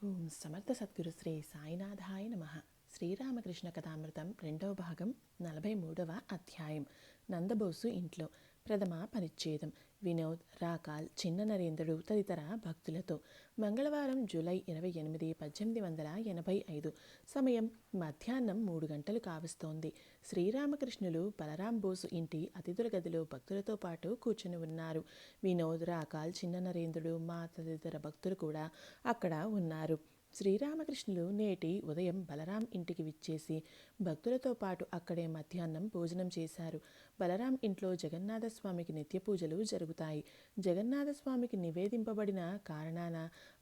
ఓం సమర్థ సద్గురు శ్రీ సాయినాథాయ నమ. శ్రీరామకృష్ణ కథామృతం 2వ భాగం 43వ అధ్యాయం. నందబోసు ఇంట్లో ప్రథమ పరిచ్ఛేదం. వినోద్, రాకాల్, చిన్న నరేంద్రుడు తదితర భక్తులతో. మంగళవారం జూలై 28, 1885. సమయం మధ్యాహ్నం 3 గంటలు కావస్తోంది. శ్రీరామకృష్ణులు బలరాం బోసు ఇంటి అతిథుల గదిలో భక్తులతో పాటు కూర్చుని ఉన్నారు. వినోద్, రాకాల్, చిన్న నరేంద్రుడు, మా తదితర భక్తులు కూడా అక్కడ ఉన్నారు. శ్రీరామకృష్ణులు నేటి ఉదయం బలరాం ఇంటికి విచ్చేసి భక్తులతో పాటు అక్కడే మధ్యాహ్నం భోజనం చేశారు. బలరాం ఇంట్లో జగన్నాథస్వామికి నిత్య పూజలు జరుగుతాయి. జగన్నాథస్వామికి నివేదింపబడిన కారణాన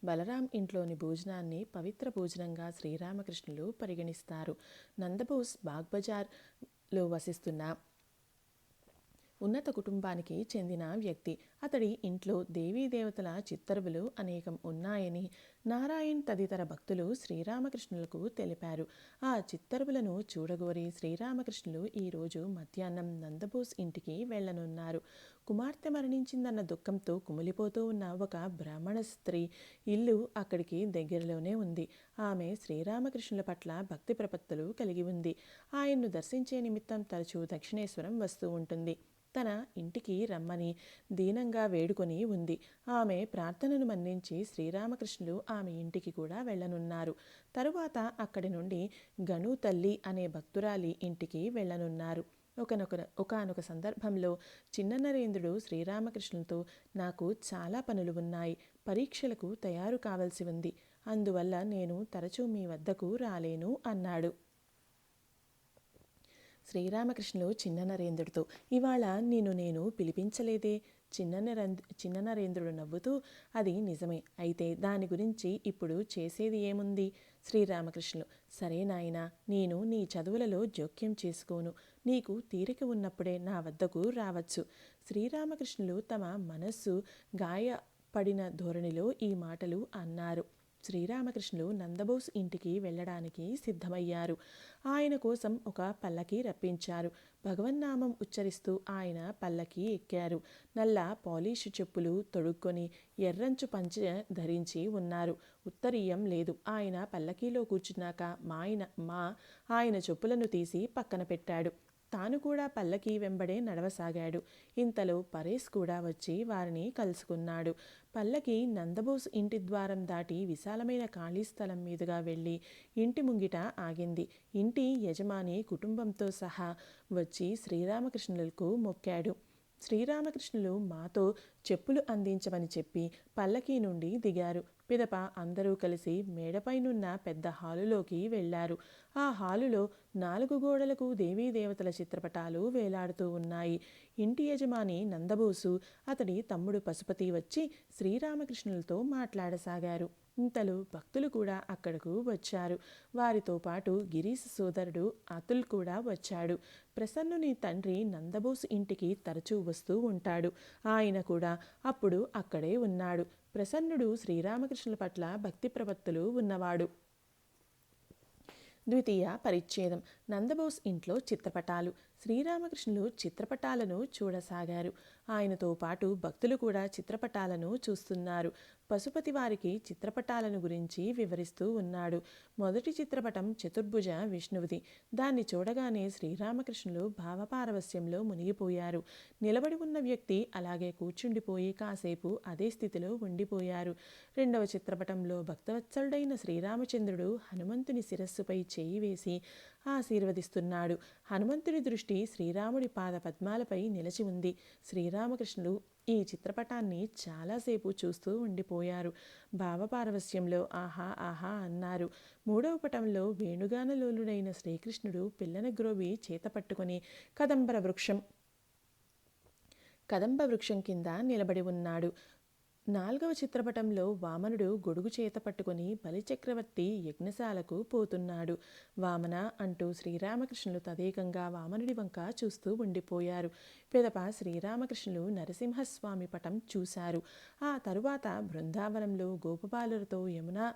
బలరాం ఇంట్లోని భోజనాన్ని పవిత్ర భోజనంగా శ్రీరామకృష్ణులు పరిగణిస్తారు. నందబోస్ బాగ్బజార్లో వసిస్తున్న ఉన్నత కుటుంబానికి చెందిన వ్యక్తి. అతడి ఇంట్లో దేవీదేవతల చిత్తరువులు అనేకం ఉన్నాయని నారాయణ్ తదితర భక్తులు శ్రీరామకృష్ణులకు తెలిపారు. ఆ చిత్తరువులను చూడగోరి శ్రీరామకృష్ణులు ఈరోజు మధ్యాహ్నం నందబోస్ ఇంటికి వెళ్లనున్నారు. కుమార్తె మరణించిందన్న దుఃఖంతో కుమిలిపోతూ ఉన్న ఒక బ్రాహ్మణ స్త్రీ ఇల్లు అక్కడికి దగ్గరలోనే ఉంది. ఆమె శ్రీరామకృష్ణుల పట్ల భక్తి ప్రపత్తులు కలిగి ఉంది. ఆయన్ను దర్శించే నిమిత్తం తరచూ దక్షిణేశ్వరం వస్తూ ఉంటుంది. తన ఇంటికి రమ్మని దీనంగా వేడుకొని ఉంది. ఆమె ప్రార్థనను మన్నించి శ్రీరామకృష్ణులు ఆమె ఇంటికి కూడా వెళ్లనున్నారు. తరువాత అక్కడి నుండి గను తల్లి అనే భక్తురాలి ఇంటికి వెళ్లనున్నారు. ఒకానొక సందర్భంలో చిన్న నరేంద్రుడు శ్రీరామకృష్ణులతో, నాకు చాలా పనులు ఉన్నాయి, పరీక్షలకు తయారు కావలసి ఉంది, అందువల్ల నేను తరచూ మీ వద్దకు రాలేను అన్నాడు. శ్రీరామకృష్ణులు చిన్న నరేంద్రుడితో, ఇవాళ నేను పిలిపించలేదే? చిన్న నరేంద్రుడు నవ్వుతూ, అది నిజమే, అయితే దాని గురించి ఇప్పుడు చేసేది ఏముంది? శ్రీరామకృష్ణులు, సరే నాయనా, నేను నీ చదువులలో జోక్యం చేసుకోను, నీకు తీరిక ఉన్నప్పుడే నా వద్దకు రావచ్చు. శ్రీరామకృష్ణులు తమ మనస్సు గాయపడిన ధోరణిలో ఈ మాటలు అన్నారు. శ్రీరామకృష్ణులు నందబోస్ ఇంటికి వెళ్ళడానికి సిద్ధమయ్యారు. ఆయన కోసం ఒక పల్లకి రప్పించారు. భగవన్నామం ఉచ్చరిస్తూ ఆయన పల్లకి ఎక్కారు. నల్ల పాలిష్ చెప్పులు తొడుక్కొని ఎర్రంచు పంచె ధరించి ఉన్నారు. ఉత్తరీయం లేదు. ఆయన పల్లకీలో కూర్చున్నాక ఆయన చెప్పులను తీసి పక్కన పెట్టాడు. తాను కూడా పల్లకి వెంబడే నడవసాగాడు. ఇంతలో పరేశ్ కూడా వచ్చి వారిని కలుసుకున్నాడు. పల్లకి నందబోస్ ఇంటి ద్వారం దాటి విశాలమైన ఖాళీ స్థలం మీదుగా వెళ్ళి ఇంటి ముంగిట ఆగింది. ఇంటి యజమాని కుటుంబంతో సహా వచ్చి శ్రీరామకృష్ణులకు మొక్కాడు. శ్రీరామకృష్ణులు మాతో చెప్పులు అందించమని చెప్పి పల్లకీ నుండి దిగారు. పిదప అందరూ కలిసి మేడపైనున్న పెద్ద హాలులోకి వెళ్లారు. ఆ హాలులో 4 గోడలకు దేవీదేవతల చిత్రపటాలు వేలాడుతూ ఉన్నాయి. ఇంటి యజమాని నందబోసు, అతడి తమ్ముడు పశుపతి వచ్చి శ్రీరామకృష్ణులతో మాట్లాడసాగారు. ఇంతలో భక్తులు కూడా అక్కడకు వచ్చారు. వారితో పాటు గిరీశ్ సోదరుడు అతుల్ కూడా వచ్చాడు. ప్రసన్నుని తండ్రి నందబోసు ఇంటికి తరచూ వస్తూ ఉంటాడు. ఆయన కూడా అప్పుడు అక్కడే ఉన్నాడు. ప్రసన్నుడు శ్రీరామకృష్ణుల పట్ల భక్తి ప్రపత్తులు ఉన్నవాడు. ద్వితీయ పరిచ్ఛేదం. నందబోస్ ఇంట్లో చిత్రపటాలు. శ్రీరామకృష్ణులు చిత్రపటాలను చూడసాగారు. ఆయనతో పాటు భక్తులు కూడా చిత్రపటాలను చూస్తున్నారు. పశుపతి వారికి చిత్రపటాలను గురించి వివరిస్తూ ఉన్నాడు. మొదటి చిత్రపటం చతుర్భుజ విష్ణువుది. దాన్ని చూడగానే శ్రీరామకృష్ణులు భావపారవస్యంలో మునిగిపోయారు. నిలబడి ఉన్న వ్యక్తి అలాగే కూర్చుండిపోయి కాసేపు అదే స్థితిలో ఉండిపోయారు. రెండవ చిత్రపటంలో భక్తవత్సలుడైన శ్రీరామచంద్రుడు హనుమంతుని శిరస్సుపై చేయి వేసి ఆశీర్వదిస్తున్నాడు. హనుమంతుడి దృష్టి శ్రీరాముడి పాద పద్మాలపై నిలిచి ఉంది. శ్రీరామకృష్ణులు ఈ చిత్రపటాన్ని చాలాసేపు చూస్తూ ఉండిపోయారు. భావపారవస్యంలో ఆహా ఆహా అన్నారు. మూడవ పటంలో వేణుగానలోలుడైన శ్రీకృష్ణుడు పిల్లన గ్రోవి చేత పట్టుకొని కదంబ వృక్షం కింద నిలబడి ఉన్నాడు. 4వ చిత్రపటంలో వామనుడు గొడుగు చేత పట్టుకుని బలిచక్రవర్తి యజ్ఞశాలకు పోతున్నాడు. వామన అంటూ శ్రీరామకృష్ణులు తదేకంగా వామనుడి వంక చూస్తూ ఉండిపోయారు. పిదప శ్రీరామకృష్ణులు నరసింహస్వామి పటం చూశారు. ఆ తరువాత బృందావనంలో గోపబాలులతో యమునా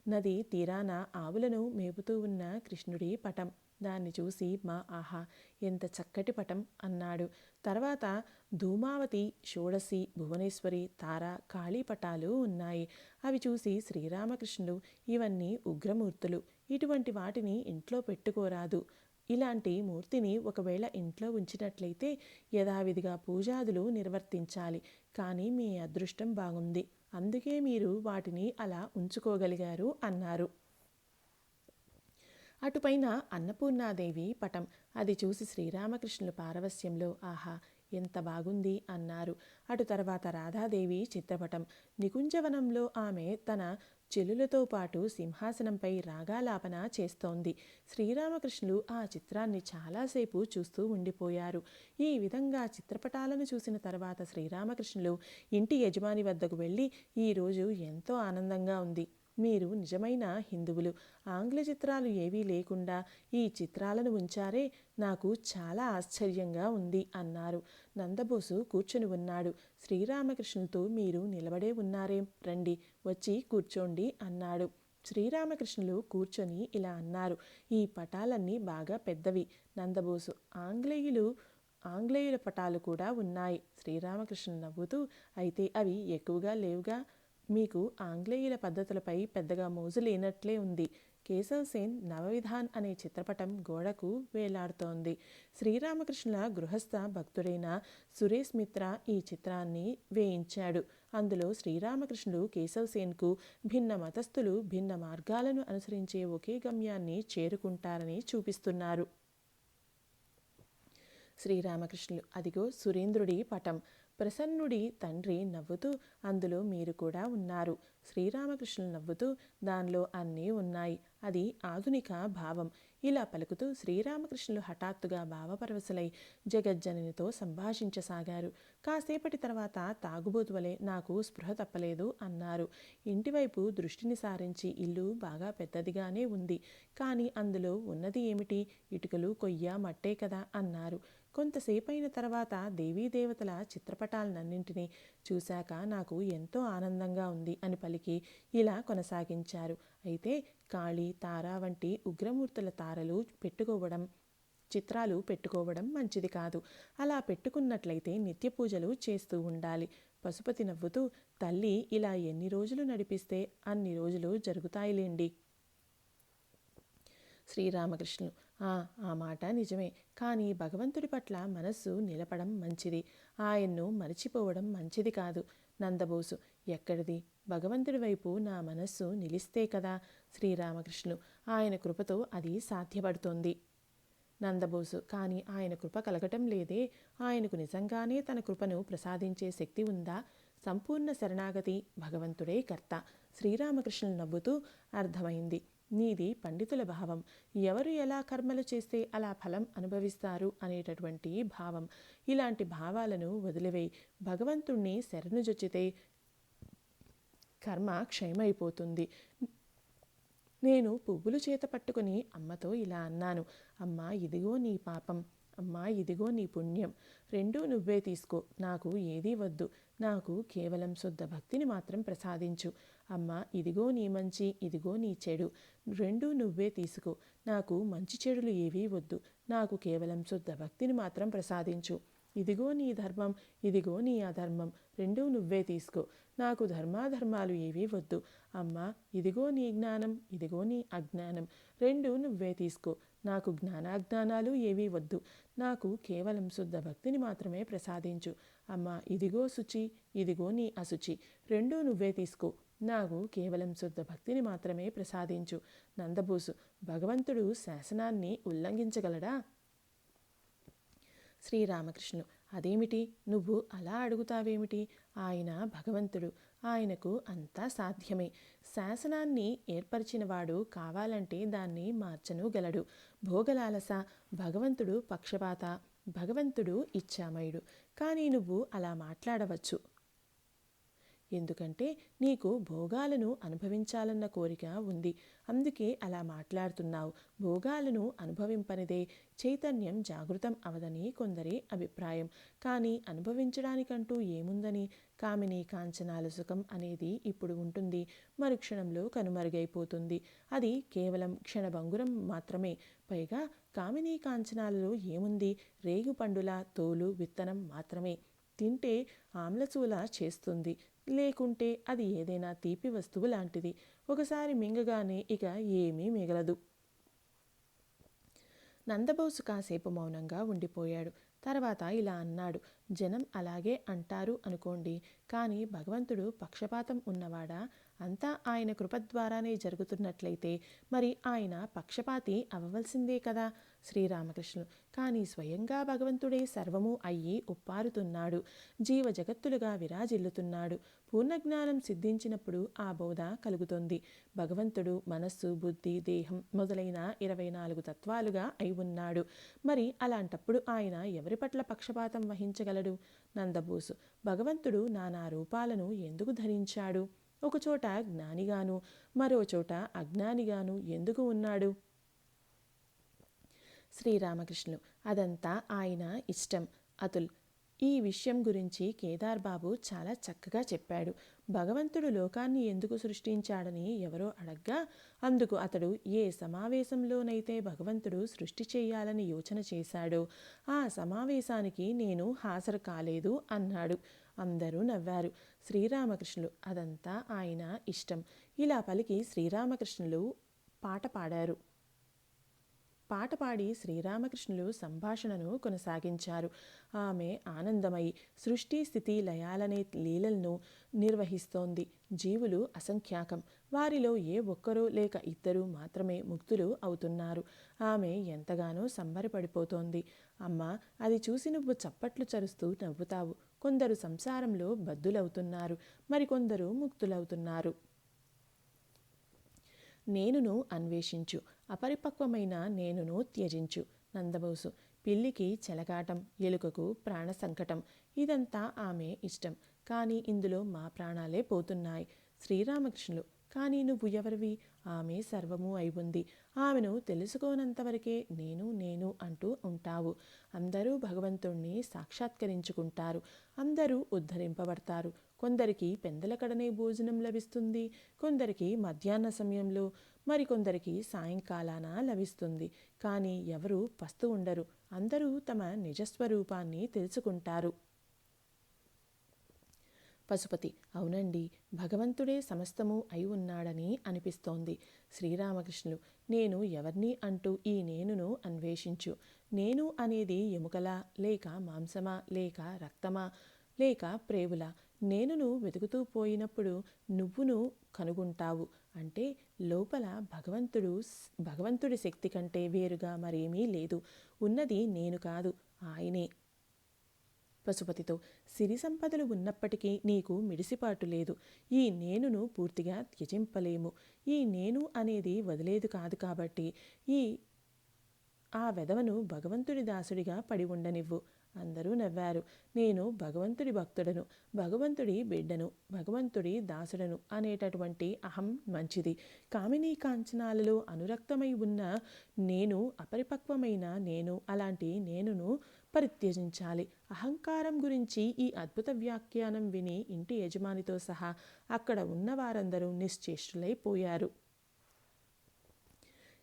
నది తీరాన ఆవులను మేపుతూ ఉన్న కృష్ణుడి పటం, దాన్ని చూసి మా ఆహా ఎంత చక్కటి పటం అన్నాడు. తర్వాత ధూమావతి, షోడశి, భువనేశ్వరి, తార, కాళీ పటాలు ఉన్నాయి. అవి చూసి శ్రీరామకృష్ణుడు ఇవన్నీ ఉగ్రమూర్తులు, ఇటువంటి వాటిని ఇంట్లో పెట్టుకోరాదు. ఇలాంటి మూర్తిని ఒకవేళ ఇంట్లో ఉంచినట్లయితే యథావిధిగా పూజాదులు నిర్వర్తించాలి. కానీ మీ అదృష్టం బాగుంది, అందుకే మీరు వాటిని అలా ఉంచుకోగలిగారు అన్నారు. అటుపైన అన్నపూర్ణాదేవి పటం. అది చూసి శ్రీరామకృష్ణులు పారవస్యంలో ఆహా ఎంత బాగుంది అన్నారు. అటు తర్వాత రాధాదేవి చిత్రపటం. నికుంజవనంలో ఆమె తన చెల్లులతో పాటు సింహాసనంపై రాగాలాపన చేస్తోంది. శ్రీరామకృష్ణులు ఆ చిత్రాన్ని చాలాసేపు చూస్తూ ఉండిపోయారు. ఈ విధంగా చిత్రపటాలను చూసిన తర్వాత శ్రీరామకృష్ణులు ఇంటి యజమాని వద్దకు వెళ్ళి, ఈరోజు ఎంతో ఆనందంగా ఉంది, మీరు నిజమైన హిందువులు, ఆంగ్ల చిత్రాలు ఏవీ లేకుండా ఈ చిత్రాలను ఉంచారే, నాకు చాలా ఆశ్చర్యంగా ఉంది అన్నారు. నందబోసు కూర్చొని ఉన్నాడు. శ్రీరామకృష్ణులతో మీరు నిలబడే ఉన్నారేం, రండి వచ్చి కూర్చోండి అన్నాడు. శ్రీరామకృష్ణులు కూర్చొని ఇలా అన్నారు, ఈ పటాలన్నీ బాగా పెద్దవి నందబోసు, ఆంగ్లేయుల పటాలు కూడా ఉన్నాయి. శ్రీరామకృష్ణులు నవ్వుతూ, అయితే అవి ఎక్కువగా లేవుగా, మీకు ఆంగ్లేయుల పద్ధతులపై పెద్దగా మోజు లేనట్లే ఉంది. కేశవ్ సేన్ నవవిధాన్ అనే చిత్రపటం గోడకు వేలాడుతోంది. శ్రీరామకృష్ణుల గృహస్థ భక్తుడైన సురేష్ మిత్రా ఈ చిత్రాన్ని వేయించాడు. అందులో శ్రీరామకృష్ణుడు కేశవ్ సేన్కు భిన్న మతస్థులు భిన్న మార్గాలను అనుసరించే ఒకే గమ్యాన్ని చేరుకుంటారని చూపిస్తున్నారు. శ్రీరామకృష్ణులు, అదిగో సురేంద్రుడి పటం. ప్రసన్నుడి తండ్రి నవ్వుతూ, అందులో మీరు కూడా ఉన్నారు. శ్రీరామకృష్ణులు నవ్వుతూ, దానిలో అన్నీ ఉన్నాయి, అది ఆధునిక భావం. ఇలా పలుకుతూ శ్రీరామకృష్ణులు హఠాత్తుగా భావపరవశులై జగజ్జననితో సంభాషించసాగారు. కాసేపటి తర్వాత తాగుబోతు వలె నాకు స్పృహ తప్పలేదు అన్నారు. ఇంటివైపు దృష్టిని సారించి, ఇల్లు బాగా పెద్దదిగానే ఉంది, కానీ అందులో ఉన్నది ఏమిటి, ఇటుకలు, కొయ్య, మట్టే కదా అన్నారు. కొంతసేపైన తర్వాత దేవీదేవతల చిత్రపటాలన్నింటినీ చూశాక నాకు ఎంతో ఆనందంగా ఉంది అని పలికి ఇలా కొనసాగించారు. అయితే కాళీ, తార వంటి ఉగ్రమూర్తుల చిత్రాలు పెట్టుకోవడం మంచిది కాదు. అలా పెట్టుకున్నట్లయితే నిత్య పూజలు చేస్తూ ఉండాలి. పశుపతి నవ్వుతూ, తల్లి ఇలా ఎన్ని రోజులు నడిపిస్తే అన్ని రోజులు జరుగుతాయిలేండి. శ్రీరామకృష్ణులు, ఆ మాట నిజమే, కానీ భగవంతుడి పట్ల మనస్సు నిలపడం మంచిది, ఆయన్ను మరిచిపోవడం మంచిది కాదు. నందబోసు, ఎక్కడిది, భగవంతుడి వైపు నా మనస్సు నిలిస్తే కదా. శ్రీరామకృష్ణులు, ఆయన కృపతో అది సాధ్యపడుతోంది. నందబోసు, కానీ ఆయన కృప కలగటం లేదే, ఆయనకు నిజంగానే తన కృపను ప్రసాదించే శక్తి ఉందా? సంపూర్ణ శరణాగతి, భగవంతుడే కర్త. శ్రీరామకృష్ణులు నవ్వుతూ, అర్థమైంది, నీది పండితుల భావం, ఎవరు ఎలా కర్మలు చేస్తే అలా ఫలం అనుభవిస్తారు అనేటటువంటి భావం. ఇలాంటి భావాలను వదిలివేయి, భగవంతుణ్ణి శరణుజొచ్చితే కర్మ క్షయమైపోతుంది. నేను పువ్వులు చేత పట్టుకుని అమ్మతో ఇలా అన్నాను, అమ్మా ఇదిగో నీ పాపం, అమ్మా ఇదిగో నీ పుణ్యం, రెండూ నువ్వే తీసుకో, నాకు ఏదీ వద్దు, నాకు కేవలం శుద్ధ భక్తిని మాత్రం ప్రసాదించు. అమ్మా ఇదిగో నీ మంచి, ఇదిగో నీ చెడు, రెండూ నువ్వే తీసుకో, నాకు మంచి చెడులు ఏవీ వద్దు, నాకు కేవలం శుద్ధ భక్తిని మాత్రం ప్రసాదించు. ఇదిగో నీ ధర్మం, ఇదిగో నీ అధర్మం, రెండూ నువ్వే తీసుకో, నాకు ధర్మాధర్మాలు ఏవీ వద్దు. అమ్మా ఇదిగో నీ జ్ఞానం, ఇదిగో నీ అజ్ఞానం, రెండూ నువ్వే తీసుకో, నాకు జ్ఞానాజ్ఞానాలు ఏవీ వద్దు, నాకు కేవలం శుద్ధ భక్తిని మాత్రమే ప్రసాదించు. అమ్మా ఇదిగో శుచి, ఇదిగో నీ అశుచి, రెండూ నువ్వే తీసుకో, నాకు కేవలం శుద్ధ భక్తిని మాత్రమే ప్రసాదించు. నందబోసు, భగవంతుడు శాసనాన్ని ఉల్లంఘించగలడా? శ్రీరామకృష్ణులు, అదేమిటి, నువ్వు అలా అడుగుతావేమిటి, ఆయన భగవంతుడు, ఆయనకు అంతా సాధ్యమే. శాసనాన్ని ఏర్పరిచినవాడు కావాలంటే దాన్ని మార్చనుగలడు. భోగలాలస, భగవంతుడు పక్షపాత, భగవంతుడు ఇచ్ఛామయుడు, కానీ నువ్వు అలా మాట్లాడవచ్చు. ఎందుకంటే నీకు భోగాలను అనుభవించాలన్న కోరిక ఉంది, అందుకే అలా మాట్లాడుతున్నావు. భోగాలను అనుభవింపనిదే చైతన్యం జాగృతం అవదని కొందరి అభిప్రాయం. కానీ అనుభవించడానికంటూ ఏముందని? కామిని కాంచనాల సుఖం అనేది ఇప్పుడు ఉంటుంది, మరుక్షణంలో కనుమరుగైపోతుంది. అది కేవలం క్షణభంగురం మాత్రమే. పైగా కామిని కాంచనాలలో ఏముంది? రేగుపండుల తోలు విత్తనం మాత్రమే. తింటే ఆమ్లచూల చేస్తుంది, లేకుంటే అది ఏదైనా తీపి వస్తువు లాంటిది. ఒకసారి మింగగానే ఇక ఏమీ మిగలదు. నందబోసు కాసేపు మౌనంగా ఉండిపోయాడు. తర్వాత ఇలా అన్నాడు. జనం అలాగే అంటారు అనుకోండి, కానీ భగవంతుడు పక్షపాతం ఉన్నవాడా? అంతా ఆయన కృప ద్వారానే జరుగుతున్నట్లయితే మరి ఆయన పక్షపాతి అవ్వవలసిందే కదా. శ్రీరామకృష్ణులు: కానీ స్వయంగా భగవంతుడే సర్వము అయ్యి ఉప్పారుతున్నాడు, జీవ జగత్తులుగా విరాజిల్లుతున్నాడు. పూర్ణజ్ఞానం సిద్ధించినప్పుడు ఆ బోధ కలుగుతుంది. భగవంతుడు మనస్సు, బుద్ధి, దేహం మొదలైన 24 తత్వాలుగా అయి ఉన్నాడు. మరి అలాంటప్పుడు ఆయన ఎవరి పట్ల పక్షపాతం వహించగలడు? నందబోసు: భగవంతుడు నానా రూపాలను ఎందుకు ధరించాడు? ఒకచోట జ్ఞానిగాను మరో చోట అజ్ఞానిగాను ఎందుకు ఉన్నాడు? శ్రీరామకృష్ణులు: అదంతా ఆయన ఇష్టం అతుల్. ఈ విషయం గురించి కేదార్ బాబు చాలా చక్కగా చెప్పాడు. భగవంతుడు లోకాన్ని ఎందుకు సృష్టించాడని ఎవరో అడగ్గా అందుకు అతడు ఏ సమావేశంలోనైతే భగవంతుడు సృష్టి చేయాలని యోచన చేశాడో ఆ సమావేశానికి నేను హాజరు కాలేదు అన్నాడు. అందరూ నవ్వారు. శ్రీరామకృష్ణులు: అదంతా ఆయన ఇష్టం. ఇలా పలికి శ్రీరామకృష్ణులు పాట పాడారు. పాట పాడి శ్రీరామకృష్ణులు సంభాషణను కొనసాగించారు. ఆమె ఆనందమయి సృష్టి స్థితి లయాలనే లీలలను నిర్వహిస్తోంది. జీవులు అసంఖ్యాకం. వారిలో ఏ ఒక్కరో లేక ఇద్దరు మాత్రమే ముక్తులు అవుతున్నారు. ఆమె ఎంతగానో సంబరపడిపోతోంది. అమ్మా, అది చూసి నువ్వు చప్పట్లు చరుస్తూ నవ్వుతావు. కొందరు సంసారంలో బద్దులవుతున్నారు, మరికొందరు ముక్తులవుతున్నారు. నేనును అన్వేషించు, అపరిపక్వమైన నేనును త్యజించు. నందబోసు: పిల్లికి చెలగాటం, ఎలుకకు ప్రాణ సంకటం. ఇదంతా ఆమె ఇష్టం, కానీ ఇందులో మా ప్రాణాలే పోతున్నాయి. శ్రీరామకృష్ణులు: కానీ నువ్వు ఎవరివి? ఆమె సర్వము అయి ఉంది. ఆమెను తెలుసుకోనంతవరకే నేను నేను అంటూ ఉంటావు. అందరూ భగవంతుణ్ణి సాక్షాత్కరించుకుంటారు, అందరూ ఉద్ధరింపబడతారు. కొందరికి పెందలకడనే భోజనం లభిస్తుంది, కొందరికి మధ్యాహ్న సమయంలో, మరికొందరికి సాయంకాలాన లభిస్తుంది. కానీ ఎవరూ పస్తు ఉండరు. అందరూ తమ నిజస్వరూపాన్ని తెలుసుకుంటారు. పశుపతి: అవునండి, భగవంతుడే సమస్తము అయి ఉన్నాడని అనిపిస్తోంది. శ్రీరామకృష్ణులు: నేను ఎవరిని అంటూ ఈ నేనును అన్వేషించు. నేను అనేది ఎముకలా, లేక మాంసమా, లేక రక్తమా, లేక ప్రేవులా? నేనును వెతుకుతూ పోయినప్పుడు నువ్వును కనుగొంటావు. అంటే లోపల భగవంతుడి శక్తి కంటే వేరుగా మరేమీ లేదు. ఉన్నది నేను కాదు, ఆయనే. పశుపతితో: సిరి సంపదలు ఉన్నప్పటికీ నీకు మిడిసిపాటు లేదు. ఈ నేనును పూర్తిగా త్యజింపలేము. ఈ నేను అనేది వదిలేదు కాదు కాబట్టి ఆ వెధవను భగవంతుడి దాసుడిగా పడి ఉండనివ్వు. అందరూ నవ్వారు. నేను భగవంతుడి భక్తుడను, భగవంతుడి బిడ్డను, భగవంతుడి దాసుడను అనేటటువంటి అహం మంచిది. కామినీ కాంచనాలలో అనురక్తమై ఉన్న నేను అపరిపక్వమైన నేను. అలాంటి నేనును పరిత్యజించాలి. అహంకారం గురించి ఈ అద్భుత వ్యాఖ్యానం విని ఇంటి యజమానితో సహా అక్కడ ఉన్న వారందరూ నిశ్చేష్టులైపోయారు.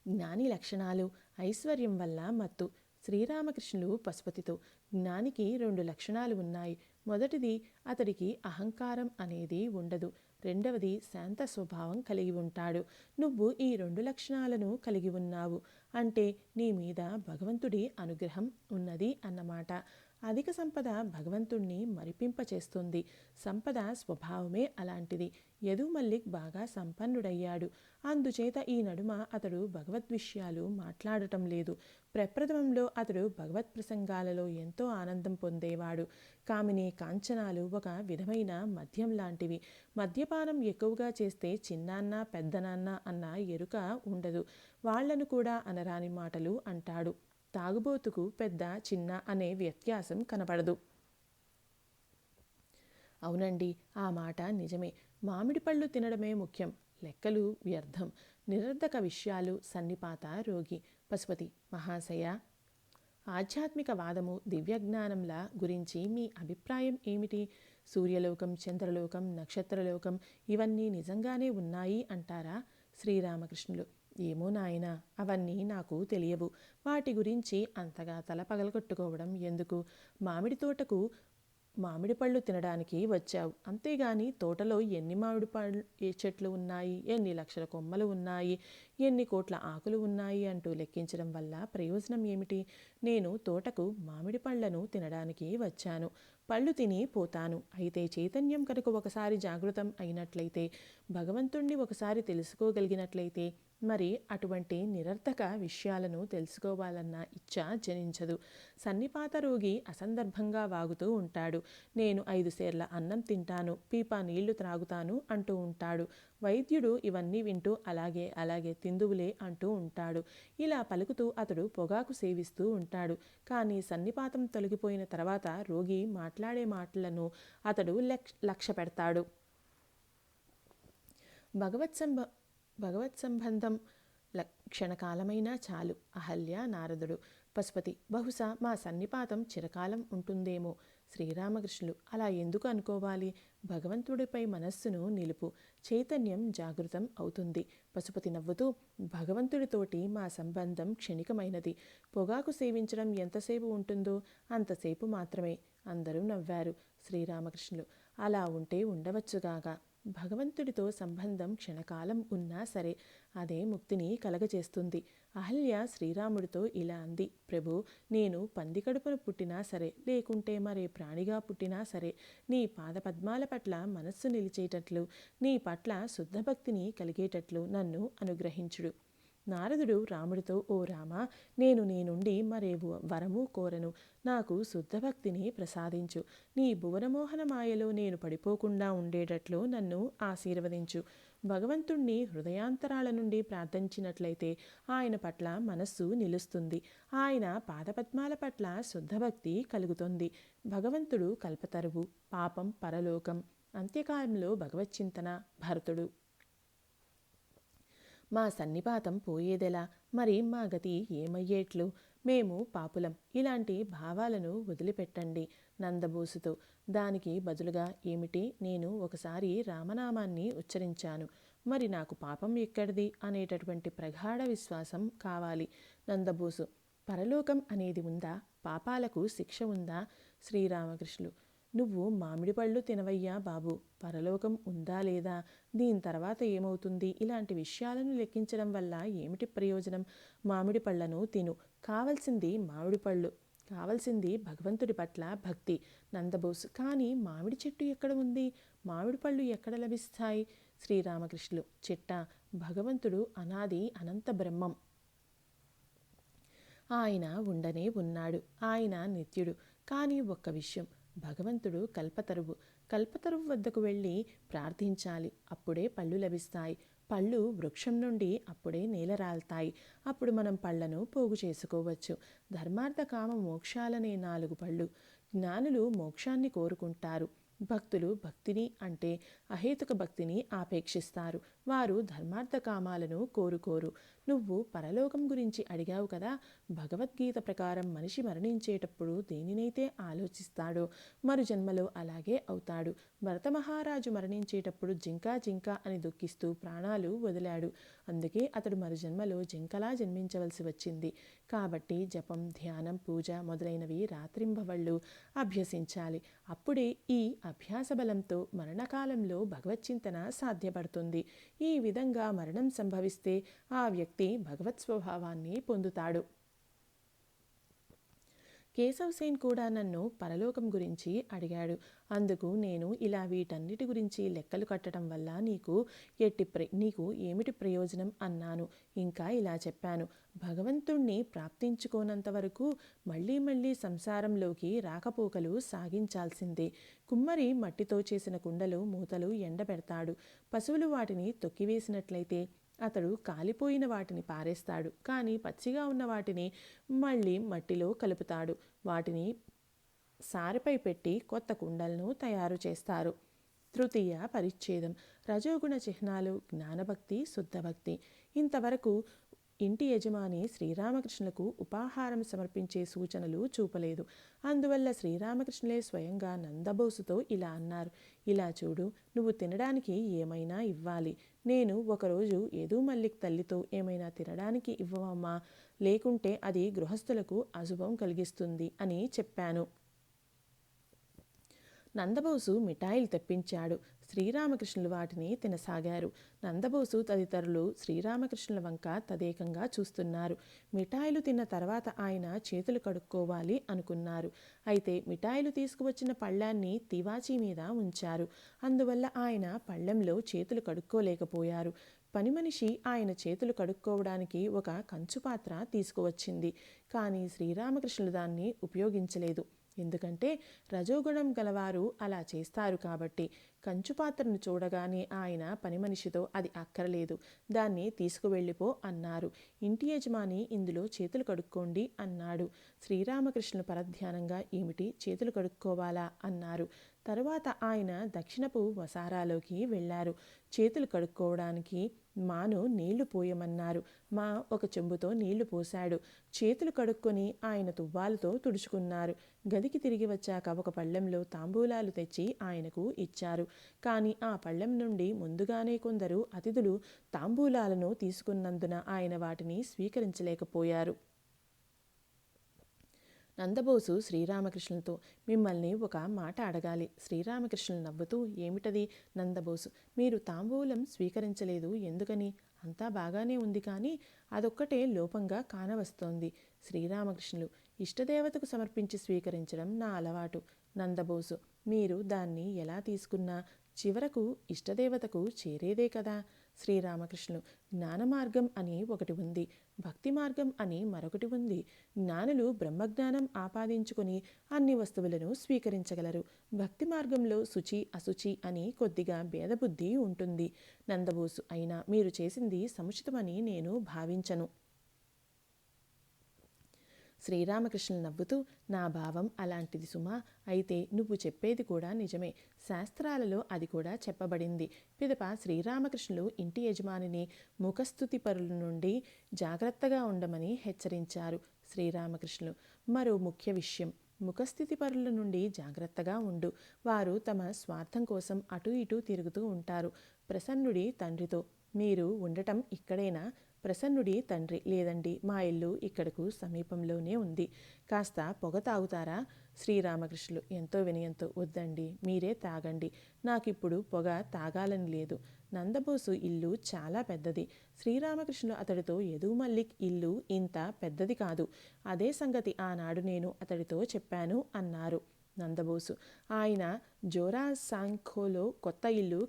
జ్ఞాని లక్షణాలు: ఐశ్వర్యం వల్ల మత్తు. శ్రీరామకృష్ణులు పశుపతితో: జ్ఞానికి 2 లక్షణాలు ఉన్నాయి. మొదటిది, అతడికి అహంకారం అనేది ఉండదు. రెండవది, శాంత స్వభావం కలిగి ఉంటాడు. నువ్వు ఈ 2 లక్షణాలను కలిగి ఉన్నావు అంటే నీ మీద భగవంతుడి అనుగ్రహం ఉన్నది అన్నమాట. అధిక సంపద భగవంతుణ్ణి మరిపింపచేస్తుంది. సంపద స్వభావమే అలాంటిది. యదు మల్లిక్ బాగా సంపన్నుడయ్యాడు. అందుచేత ఈ నడుమ అతడు భగవద్విషయాలు మాట్లాడటం లేదు. ప్రప్రథమంలో అతడు భగవత్ ప్రసంగాలలో ఎంతో ఆనందం పొందేవాడు. కామిని కాంచనాలు ఒక విధమైన మద్యం లాంటివి. మద్యపానం ఎక్కువగా చేస్తే చిన్నాన్న పెద్దనాన్న అన్న ఎరుక ఉండదు. వాళ్లను కూడా అనరాని మాటలు అంటాడు. తాగుబోతుకు పెద్ద చిన్న అనే వ్యత్యాసం కనపడదు. అవునండి, ఆ మాట నిజమే. మామిడి పళ్ళు తినడమే ముఖ్యం, లెక్కలు వ్యర్థం. నిరర్ధక విషయాలు సన్నిపాత రోగి. పశుపతి మహాశయ, ఆధ్యాత్మిక వాదము దివ్యజ్ఞానంల గురించి మీ అభిప్రాయం ఏమిటి? సూర్యలోకం, చంద్రలోకం, నక్షత్రలోకం ఇవన్నీ నిజంగానే ఉన్నాయి అంటారా? శ్రీరామకృష్ణులు: ఏమో నాయనా, అవన్నీ నాకు తెలియవు. వాటి గురించి అంతగా తల పగలగొట్టుకోవడం ఎందుకు? మామిడి తోటకు మామిడి పళ్ళు తినడానికి వచ్చావు, అంతేగాని తోటలో ఎన్ని మామిడి పళ్ళు చెట్లు ఉన్నాయి, ఎన్ని లక్షల కొమ్మలు ఉన్నాయి, ఎన్ని కోట్ల ఆకులు ఉన్నాయి అంటూ లెక్కించడం వల్ల ప్రయోజనం ఏమిటి? నేను తోటకు మామిడి పళ్లను తినడానికి వచ్చాను. పళ్ళు తిని పోతాను. అయితే చైతన్యం కనుక ఒకసారి జాగృతం అయినట్లయితే, భగవంతుణ్ణి ఒకసారి తెలుసుకోగలిగినట్లయితే, మరి అటువంటి నిరర్థక విషయాలను తెలుసుకోవాలన్న ఇచ్చ జనించదు. సన్నిపాత రోగి అసందర్భంగా వాగుతూ ఉంటాడు. నేను 5 సేర్ల అన్నం తింటాను, పీపా నీళ్లు త్రాగుతాను అంటూ ఉంటాడు. వైద్యుడు ఇవన్నీ వింటూ అలాగే అలాగే తిందువులే అంటూ ఉంటాడు. ఇలా పలుకుతూ అతడు పొగాకు సేవిస్తూ ఉంటాడు. కానీ సన్నిపాతం తొలగిపోయిన తర్వాత రోగి మాట్లాడే మాటలను అతడు లక్ష్య పెడతాడు. భగవత్ సంబంధం క్షణకాలమైనా చాలు. అహల్య, నారదుడు. పశుపతి: బహుశా మా సన్నిపాతం చిరకాలం ఉంటుందేమో. శ్రీరామకృష్ణులు: అలా ఎందుకు అనుకోవాలి? భగవంతుడిపై మనస్సును నిలుపు, చైతన్యం జాగృతం అవుతుంది. పశుపతి నవ్వుతూ: భగవంతుడితోటి మా సంబంధం క్షణికమైనది. పొగాకు సేవించడం ఎంతసేపు ఉంటుందో అంతసేపు మాత్రమే. అందరూ నవ్వారు. శ్రీరామకృష్ణులు: అలా ఉంటే ఉండవచ్చుగాక. భగవంతుడితో సంబంధం క్షణకాలం ఉన్నా సరే అదే ముక్తిని కలగచేస్తుంది. అహల్య శ్రీరాముడితో ఇలా అంది: ప్రభు, నేను పంది కడుపున పుట్టినా సరే, లేకుంటే మరే ప్రాణిగా పుట్టినా సరే, నీ పాదపద్మాల పట్ల మనస్సు నిలిచేటట్లు, నీ పట్ల శుద్ధభక్తిని కలిగేటట్లు నన్ను అనుగ్రహించుడు. నారదుడు రాముడితో: ఓ రామ, నేను నీ నుండి మరే వరము కోరను. నాకు శుద్ధభక్తిని ప్రసాదించు. నీ భువనమోహన మాయలో నేను పడిపోకుండా ఉండేటట్లు నన్ను ఆశీర్వదించు. భగవంతుణ్ణి హృదయాంతరాల నుండి ప్రార్థించినట్లయితే ఆయన పట్ల మనస్సు నిలుస్తుంది. ఆయన పాదపద్మాల పట్ల శుద్ధభక్తి కలుగుతుంది. భగవంతుడు కల్పతరువు, పాపం పరలోకం, అంత్యకాలంలో భగవచ్చింతన. భరతుడు: మా సన్నిపాతం పోయేదెలా? మరి మా గతి ఏమయ్యేట్లు? మేము పాపులం. ఇలాంటి భావాలను వదిలిపెట్టండి. నందబోసుతో: దానికి బదులుగా ఏమిటి? నేను ఒకసారి రామనామాన్ని ఉచ్చరించాను. మరి నాకు పాపం ఎక్కడిది అనేటటువంటి ప్రగాఢ విశ్వాసం కావాలి. నందబోసు: పరలోకం అనేది ఉందా? పాపాలకు శిక్ష ఉందా? శ్రీరామకృష్ణులు: నువ్వు మామిడి పళ్ళు తినవయ్యా బాబు. పరలోకం ఉందా లేదా, దీని తర్వాత ఏమవుతుంది, ఇలాంటి విషయాలను లెక్కించడం వల్ల ఏమిటి ప్రయోజనం? మామిడి పళ్లను తిను. కావలసింది మామిడి పళ్ళు, కావలసింది భగవంతుడి పట్ల భక్తి. నందబోసు: కానీ మామిడి చెట్టు ఎక్కడ ఉంది? మామిడి పళ్ళు ఎక్కడ లభిస్తాయి? శ్రీరామకృష్ణులు: చిట్ట, భగవంతుడు అనాది అనంత బ్రహ్మం. ఆయన ఉండనే ఉన్నాడు. ఆయన నిత్యుడు. కానీ ఒక్క విషయం, భగవంతుడు కల్పతరువు. కల్పతరువు వద్దకు వెళ్ళి ప్రార్థించాలి. అప్పుడే పళ్ళు లభిస్తాయి. పళ్ళు వృక్షం నుండి అప్పుడే నేలరాలుతాయి. అప్పుడు మనం పళ్లను పోగు చేసుకోవచ్చు. ధర్మార్థ కామ మోక్షాలనే 4 పళ్ళు. జ్ఞానులు మోక్షాన్ని కోరుకుంటారు. భక్తులు భక్తిని అంటే అహేతుక భక్తిని ఆపేక్షిస్తారు. వారు ధర్మార్థ కామాలను కోరుకోరు. నువ్వు పరలోకం గురించి అడిగావు కదా. భగవద్గీత ప్రకారం మనిషి మరణించేటప్పుడు దేనినైతే ఆలోచిస్తాడో మరు జన్మలో అలాగే అవుతాడు. భరతమహారాజు మరణించేటప్పుడు జింకా జింకా అని దుఃఖిస్తూ ప్రాణాలు వదిలాడు. అందుకే అతడు మరు జన్మలో జింకలా జన్మించవలసి వచ్చింది. కాబట్టి జపం, ధ్యానం, పూజ మొదలైనవి రాత్రింబవళ్ళు అభ్యసించాలి. అప్పుడే ఈ అభ్యాస బలంతో మరణకాలంలో భగవచ్చింతన సాధ్యపడుతుంది. ఈ విధంగా మరణం సంభవిస్తే ఆ వ్యక్తి భగవత్ స్వభావాన్ని పొందుతాడు. కేశవ్ సేన్ కూడా నన్ను పరలోకం గురించి అడిగాడు. అందుకు నేను ఇలా వీటన్నిటి గురించి లెక్కలు కట్టడం వల్ల నీకు ఏమిటి ప్రయోజనం అన్నాను. ఇంకా ఇలా చెప్పాను: భగవంతుణ్ణి ప్రాప్తించుకోనంత వరకు మళ్ళీ మళ్ళీ సంసారంలోకి రాకపోకలు సాగించాల్సిందే. కుమ్మరి మట్టితో చేసిన కుండలు మూతలు ఎండబెడతాడు. పశువులు వాటిని తొక్కివేసినట్లయితే అతడు కాలిపోయిన వాటిని పారేస్తాడు. కానీ పచ్చిగా ఉన్న వాటిని మళ్ళీ మట్టిలో కలుపుతాడు. వాటిని సారెపై పెట్టి కొత్త కుండలను తయారు చేస్తారు. తృతీయ పరిచ్ఛేదం. రజోగుణ చిహ్నాలు జ్ఞానభక్తి, శుద్ధభక్తి. ఇంతవరకు ఇంటి యజమాని శ్రీరామకృష్ణులకు ఉపాహారం సమర్పించే సూచనలు చూపలేదు. అందువల్ల శ్రీరామకృష్ణులే స్వయంగా నందబోసుతో ఇలా అన్నారు. ఇలా చూడు, నువ్వు తినడానికి ఏమైనా ఇవ్వాలి. నేను ఒకరోజు యదు మల్లిక్ తల్లితో ఏమైనా తినడానికి ఇవ్వవమ్మా, లేకుంటే అది గృహస్థులకు అశుభం కలిగిస్తుంది అని చెప్పాను. నందబోసు మిఠాయిలు తెప్పించాడు. శ్రీరామకృష్ణులు వాటిని తినసాగారు. నందబోసు తదితరులు శ్రీరామకృష్ణుల వంక తదేకంగా చూస్తున్నారు. మిఠాయిలు తిన్న తర్వాత ఆయన చేతులు కడుక్కోవాలి అనుకున్నారు. అయితే మిఠాయిలు తీసుకువచ్చిన పళ్ళాన్ని తివాచీ మీద ఉంచారు. అందువల్ల ఆయన పళ్ళెంలో చేతులు కడుక్కోలేకపోయారు. పని మనిషి ఆయన చేతులు కడుక్కోవడానికి ఒక కంచుపాత్ర తీసుకువచ్చింది. కానీ శ్రీరామకృష్ణులు దాన్ని ఉపయోగించలేదు. ఎందుకంటే రజోగుణం గలవారు అలా చేస్తారు కాబట్టి. కంచుపాత్రను చూడగానే ఆయన పని మనిషితో అది అక్కరలేదు, దాన్ని తీసుకువెళ్ళిపో అన్నారు. ఇంటి యజమాని ఇందులో చేతులు కడుక్కోండి అన్నాడు. శ్రీరామకృష్ణులు పరధ్యానంగా ఏమిటి, చేతులు కడుక్కోవాలా అన్నారు. తరువాత ఆయన దక్షిణపు వసారాలోకి వెళ్ళారు. చేతులు కడుక్కోవడానికి మాను నీళ్లు పోయమన్నారు. మా ఒక చెంబుతో నీళ్లు పోశాడు. చేతులు కడుక్కొని ఆయన తువ్వాలతో తుడుచుకున్నారు. గదికి తిరిగి వచ్చాక ఒక పళ్ళెంలో తాంబూలాలు తెచ్చి ఆయనకు ఇచ్చారు. కానీ ఆ పళ్ళెం నుండి ముందుగానే కొందరు అతిథులు తాంబూలాలను తీసుకున్నందున ఆయన వాటిని స్వీకరించలేకపోయారు. నందబోసు శ్రీరామకృష్ణులతో, మిమ్మల్ని ఒక మాట అడగాలి. శ్రీరామకృష్ణులు నవ్వుతూ, ఏమిటది? నందబోసు, మీరు తాంబూలం స్వీకరించలేదు ఎందుకని? అంతా బాగానే ఉంది, కానీ అదొక్కటే లోపంగా కానవస్తోంది. శ్రీరామకృష్ణులు, ఇష్టదేవతకు సమర్పించి స్వీకరించడం నా అలవాటు. నందబోసు, మీరు దాన్ని ఎలా తీసుకున్నా చివరకు ఇష్టదేవతకు చేరేదే కదా. శ్రీరామకృష్ణులు, జ్ఞానమార్గం అని ఒకటి ఉంది, భక్తి మార్గం అని మరొకటి ఉంది. జ్ఞానులు బ్రహ్మజ్ఞానం ఆపాదించుకొని అన్ని వస్తువులను స్వీకరించగలరు. భక్తి మార్గంలో శుచి అశుచి అని కొద్దిగా భేదబుద్ధి ఉంటుంది. నందబోసు, అయినా మీరు చేసింది సముచితమని నేను భావించను. శ్రీరామకృష్ణులు నవ్వుతూ, నా భావం అలాంటిది సుమా. అయితే నువ్వు చెప్పేది కూడా నిజమే. శాస్త్రాలలో అది కూడా చెప్పబడింది. పిదప శ్రీరామకృష్ణులు ఇంటి యజమానిని ముఖస్థుతి పరుల నుండి జాగ్రత్తగా ఉండమని హెచ్చరించారు. శ్రీరామకృష్ణులు, మరో ముఖ్య విషయం, ముఖస్థితి పరుల నుండి జాగ్రత్తగా ఉండు. వారు తమ స్వార్థం కోసం అటు ఇటు తిరుగుతూ ఉంటారు. ప్రసన్నుడి తండ్రితో మీరు ఉండటం ఇక్కడేనా? ప్రసన్నుడి తండ్రి, లేదండి, మా ఇల్లు ఇక్కడకు సమీపంలోనే ఉంది. కాస్త పొగ తాగుతారా? శ్రీరామకృష్ణులు ఎంతో వినయంతో, వద్దండి, మీరే తాగండి, నాకిప్పుడు పొగ తాగాలని లేదు. నందబోసు ఇల్లు చాలా పెద్దది. శ్రీరామకృష్ణులు అతడితో, యదు మల్లిక్ ఇల్లు ఇంత పెద్దది కాదు. అదే సంగతి ఆనాడు నేను అతడితో చెప్పాను అన్నారు. నందబోసు, ఆయన జోరాసాంఖోలో కొత్త ఇల్లు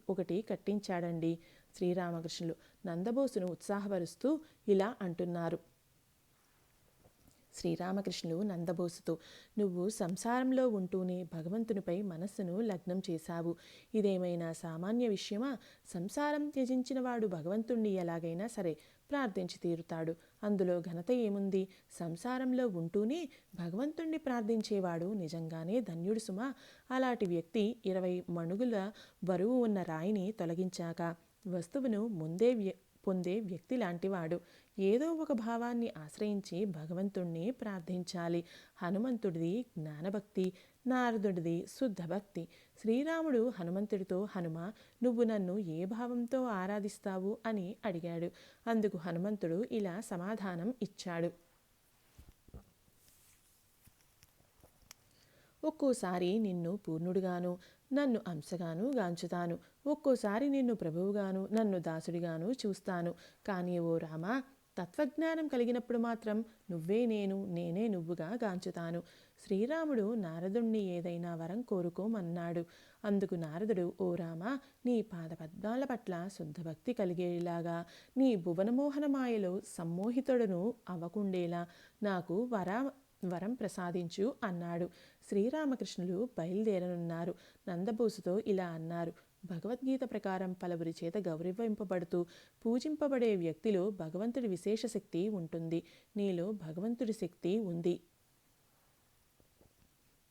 ఒకటి కట్టించాడండి. శ్రీరామకృష్ణులు నందబోసును ఉత్సాహపరుస్తూ ఇలా అంటున్నారు. శ్రీరామకృష్ణులు నందబోసుతో, నువ్వు సంసారంలో ఉంటూనే భగవంతునిపై మనస్సును లగ్నం చేశావు. ఇదేమైనా సామాన్య విషయమా? సంసారం త్యజించిన వాడు భగవంతుణ్ణి ఎలాగైనా సరే ప్రార్థించి తీరుతాడు. అందులో ఘనత ఏముంది? సంసారంలో ఉంటూనే భగవంతుణ్ణి ప్రార్థించేవాడు నిజంగానే ధన్యుడు సుమా. అలాంటి వ్యక్తి 20 మణుగుల బరువు ఉన్న రాయిని తొలగించాక వస్తువును ముందే పొందే వ్యక్తి లాంటివాడు. ఏదో ఒక భావాన్ని ఆశ్రయించి భగవంతుణ్ణి ప్రార్థించాలి. హనుమంతుడిది జ్ఞానభక్తి, నారదుడిది శుద్ధభక్తి. శ్రీరాముడు హనుమంతుడితో, హనుమ, నువ్వు నన్ను ఏ భావంతో ఆరాధిస్తావు అని అడిగాడు. అందుకు హనుమంతుడు ఇలా సమాధానం ఇచ్చాడు. ఒక్కోసారి నిన్ను పూర్ణుడిగాను, నన్ను అంశగాను గాంచుతాను. ఒక్కోసారి నిన్ను ప్రభువుగాను, నన్ను దాసుడిగాను చూస్తాను. కానీ ఓ రామా, తత్వజ్ఞానం కలిగినప్పుడు మాత్రం నువ్వే నేను, నేనే నువ్వుగా గాంచుతాను. శ్రీరాముడు నారదుణ్ణి ఏదైనా వరం కోరుకోమన్నాడు. అందుకు నారదుడు, ఓ రామా, నీ పాదపద్మాల పట్ల శుద్ధభక్తి కలిగేలాగా, నీ భువనమోహన మాయలో సమ్మోహితుడను అవ్వకుండేలా నాకు వరం ప్రసాదించు అన్నాడు. శ్రీరామకృష్ణులు బయలుదేరనున్నారు. నందబోసుతో ఇలా అన్నారు. భగవద్గీత ప్రకారం పలువురి చేత గౌరవింపబడుతూ పూజింపబడే వ్యక్తిలో భగవంతుడి విశేష శక్తి ఉంటుంది. నీలో భగవంతుడి శక్తి ఉంది.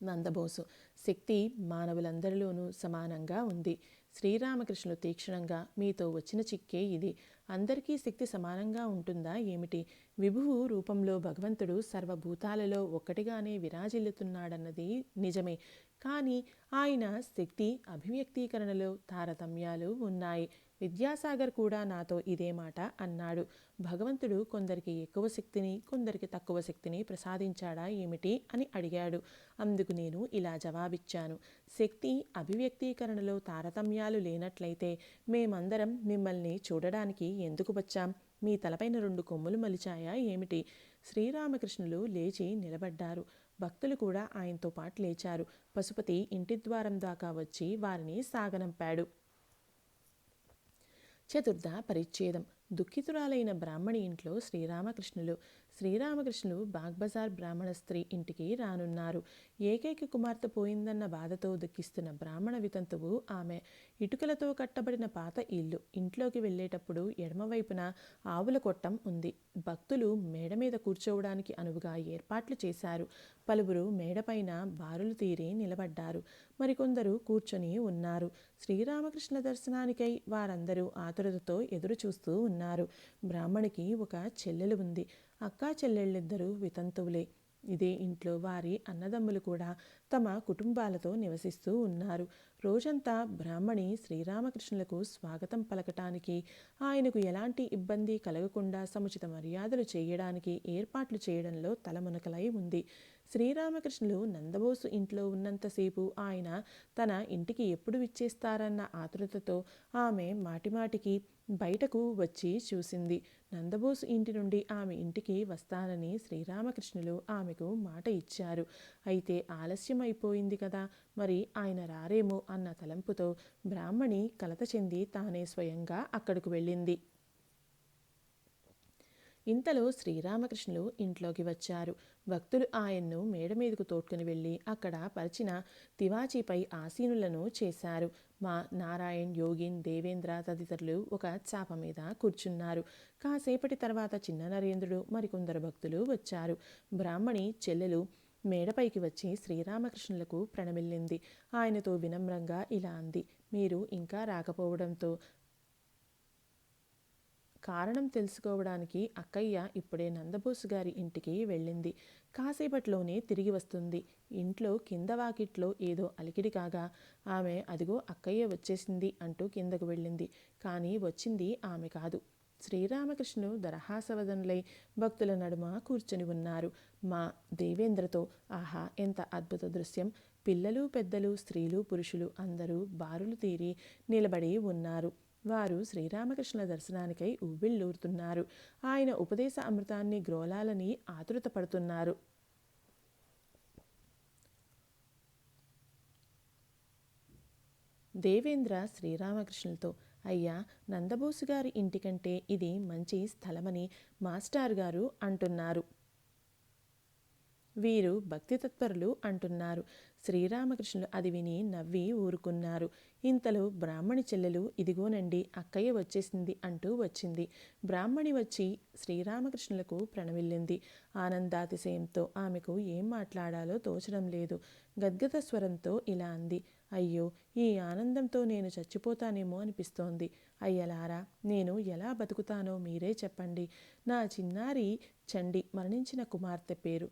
నందబోసు: శక్తి మానవులందరిలోనూ సమానంగా ఉంది. శ్రీరామకృష్ణులు తీక్షణంగా: మీతో వచ్చిన చిక్కే ఇది. అందరికీ శక్తి సమానంగా ఉంటుందా ఏమిటి? విభువు రూపంలో భగవంతుడు సర్వభూతాలలో ఒక్కటిగానే విరాజిల్లుతున్నాడన్నది నిజమే. కానీ ఆయన శక్తి అభివ్యక్తీకరణలో తారతమ్యాలు ఉన్నాయి. విద్యాసాగర్ కూడా నాతో ఇదే మాట అన్నాడు. భగవంతుడు కొందరికి ఎక్కువ శక్తిని, కొందరికి తక్కువ శక్తిని ప్రసాదించాడా ఏమిటి అని అడిగాడు. అందుకు నేను ఇలా జవాబిచ్చాను: శక్తి అభివ్యక్తీకరణలో తారతమ్యాలు లేనట్లయితే మేమందరం మిమ్మల్ని చూడడానికి ఎందుకు వచ్చాం? మీ తలపైన 2 కొమ్ములు మలిచాయా ఏమిటి? శ్రీరామకృష్ణులు లేచి నిలబడ్డారు. భక్తులు కూడా ఆయనతో పాటు లేచారు. పశుపతి ఇంటి ద్వారం దాకా వచ్చి వారిని సాగనంపాడు. చతుర్థ పరిచ్ఛేదం. దుఃఖితురాలైన బ్రాహ్మణి ఇంట్లో శ్రీరామకృష్ణులు బాగ్బజార్ బ్రాహ్మణ స్త్రీ ఇంటికి రానున్నారు. ఏకైక కుమార్తె పోయిందన్న బాధతో దుఃఖిస్తున్న బ్రాహ్మణ వితంతువు ఆమె. ఇటుకలతో కట్టబడిన పాత ఇల్లు. ఇంట్లోకి వెళ్ళేటప్పుడు ఎడమవైపున ఆవుల కొట్టం ఉంది. భక్తులు మేడ మీద కూర్చోవడానికి అనువుగా ఏర్పాట్లు చేశారు. పలువురు మేడపైన బారులు తీరి నిలబడ్డారు. మరికొందరు కూర్చొని ఉన్నారు. శ్రీరామకృష్ణ దర్శనానికై వారందరూ ఆతురతతో ఎదురు చూస్తూ ఉన్నారు. బ్రాహ్మణికి ఒక చెల్లెలు ఉంది. అక్కా చెల్లెళ్ళిద్దరూ వితంతువులే. ఇదే ఇంట్లో వారి అన్నదమ్ములు కూడా తమ కుటుంబాలతో నివసిస్తూ ఉన్నారు. రోజంతా బ్రాహ్మణి శ్రీరామకృష్ణులకు స్వాగతం పలకటానికి, ఆయనకు ఎలాంటి ఇబ్బంది కలగకుండా సముచిత మర్యాదలు చేయడానికి ఏర్పాట్లు చేయడంలో తలమునకలై ఉంది. శ్రీరామకృష్ణులు నందబోసు ఇంట్లో ఉన్నంతసేపు ఆయన తన ఇంటికి ఎప్పుడు విచ్చేస్తారన్న ఆతృతతో ఆమె మాటిమాటికి బయటకు వచ్చి చూసింది. నందబోసు ఇంటి నుండి ఆమె ఇంటికి వస్తానని శ్రీరామకృష్ణులు ఆమెకు మాట ఇచ్చారు. అయితే ఆలస్యం అయిపోయింది కదా, మరి ఆయన రారేమో అన్న తలంపుతో బ్రాహ్మణి కలత చెంది తానే స్వయంగా అక్కడకు వెళ్ళింది. ఇంతలో శ్రీరామకృష్ణులు ఇంట్లోకి వచ్చారు. భక్తులు ఆయన్ను మేడ మీదకు తోడ్కొని వెళ్ళి అక్కడ పరిచిన తివాచీపై ఆసీనులను చేశారు. మా నారాయణ్, యోగిన్, దేవేంద్ర తదితరులు ఒక చాప మీద కూర్చున్నారు. కాసేపటి తర్వాత చిన్న నరేంద్రుడు, మరికొందరు భక్తులు వచ్చారు. బ్రాహ్మణి చెల్లెలు మేడపైకి వచ్చి శ్రీరామకృష్ణులకు ప్రణమిల్లింది. ఆయనతో వినమ్రంగా ఇలా అంది: మీరు ఇంకా రాకపోవడంతో కారణం తెలుసుకోవడానికి అక్కయ్య ఇప్పుడే నందబోసు గారి ఇంటికి వెళ్ళింది. కాసేపట్లోనే తిరిగి వస్తుంది. ఇంట్లో కింద వాకిట్లో ఏదో అలికిడి కాగా ఆమె అదిగో అక్కయ్య వచ్చేసింది అంటూ కిందకు వెళ్ళింది. కానీ వచ్చింది ఆమె కాదు. శ్రీరామకృష్ణులు దరహాసవదనులై భక్తుల నడుమ కూర్చొని ఉన్నారు. మా దేవేంద్రతో ఆహా ఎంత అద్భుత దృశ్యం! పిల్లలు, పెద్దలు, స్త్రీలు, పురుషులు అందరూ బారులు తీరి నిలబడి ఉన్నారు. వారు శ్రీరామకృష్ణుల దర్శనానికై ఉవ్విళ్ళూరుతున్నారు. ఆయన ఉపదేశ అమృతాన్ని గ్రోలాలని ఆతృత పడుతున్నారు. దేవేంద్ర శ్రీరామకృష్ణులతో: అయ్యా, నందబోసు గారి ఇంటికంటే ఇది మంచి స్థలమని మాస్టర్ గారు అంటున్నారు. వీరు భక్తి తత్పరులు అంటున్నారు. శ్రీరామకృష్ణులు అది విని నవ్వి ఊరుకున్నారు. ఇంతలో బ్రాహ్మణి చెల్లెలు ఇదిగోనండి అక్కయ్య వచ్చేసింది అంటూ వచ్చింది. బ్రాహ్మణి వచ్చి శ్రీరామకృష్ణులకు ప్రణమిల్లింది. ఆనందాతిశయంతో ఆమెకు ఏం మాట్లాడాలో తోచడం లేదు. గద్గద స్వరంతో ఇలా అంది: అయ్యో, ఈ ఆనందంతో నేను చచ్చిపోతానేమో అనిపిస్తోంది. అయ్యలారా, నేను ఎలా బతుకుతానో మీరే చెప్పండి. నా చిన్నారి చండి మరణించిన కుమార్తె పేరు.